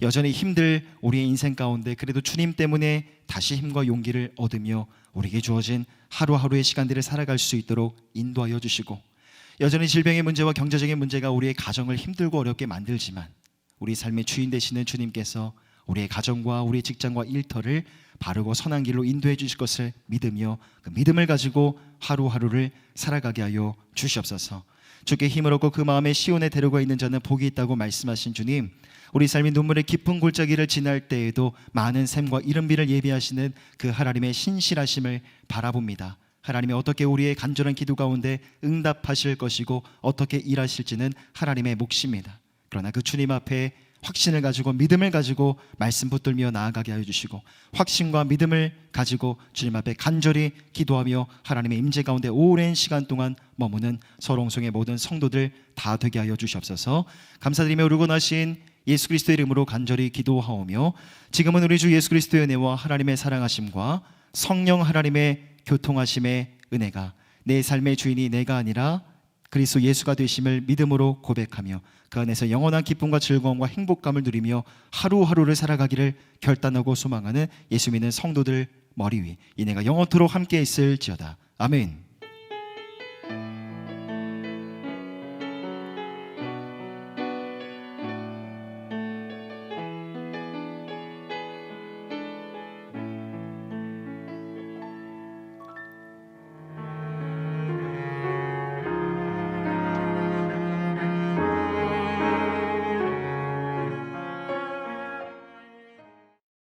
여전히 힘들 우리의 인생 가운데 그래도 주님 때문에 다시 힘과 용기를 얻으며 우리에게 주어진 하루하루의 시간들을 살아갈 수 있도록 인도하여 주시고, 여전히 질병의 문제와 경제적인 문제가 우리의 가정을 힘들고 어렵게 만들지만 우리 삶의 주인 되시는 주님께서 우리의 가정과 우리의 직장과 일터를 바르고 선한 길로 인도해 주실 것을 믿으며 그 믿음을 가지고 하루하루를 살아가게 하여 주시옵소서. 주께 힘을 얻고 그 마음에 시온에 데려가 있는 자는 복이 있다고 말씀하신 주님, 우리 삶이 눈물의 깊은 골짜기를 지날 때에도 많은 샘과 이른비를 예비하시는 그 하나님의 신실하심을 바라봅니다. 하나님이 어떻게 우리의 간절한 기도 가운데 응답하실 것이고 어떻게 일하실지는 하나님의 몫입니다. 그러나 그 주님 앞에 확신을 가지고 믿음을 가지고 말씀 붙들며 나아가게 하여 주시고, 확신과 믿음을 가지고 주님 앞에 간절히 기도하며 하나님의 임재 가운데 오랜 시간 동안 머무는 서롱성의 모든 성도들 다 되게 하여 주시옵소서. 감사드리며 우르고 나신 예수 그리스도의 이름으로 간절히 기도하오며, 지금은 우리 주 예수 그리스도의 은혜와 하나님의 사랑하심과 성령 하나님의 교통하심의 은혜가 내 삶의 주인이 내가 아니라 그리스도 예수가 되심을 믿음으로 고백하며 그 안에서 영원한 기쁨과 즐거움과 행복감을 누리며 하루하루를 살아가기를 결단하고 소망하는 예수 믿는 성도들 머리 위 이 내가 영원토록 함께 있을지어다. 아멘.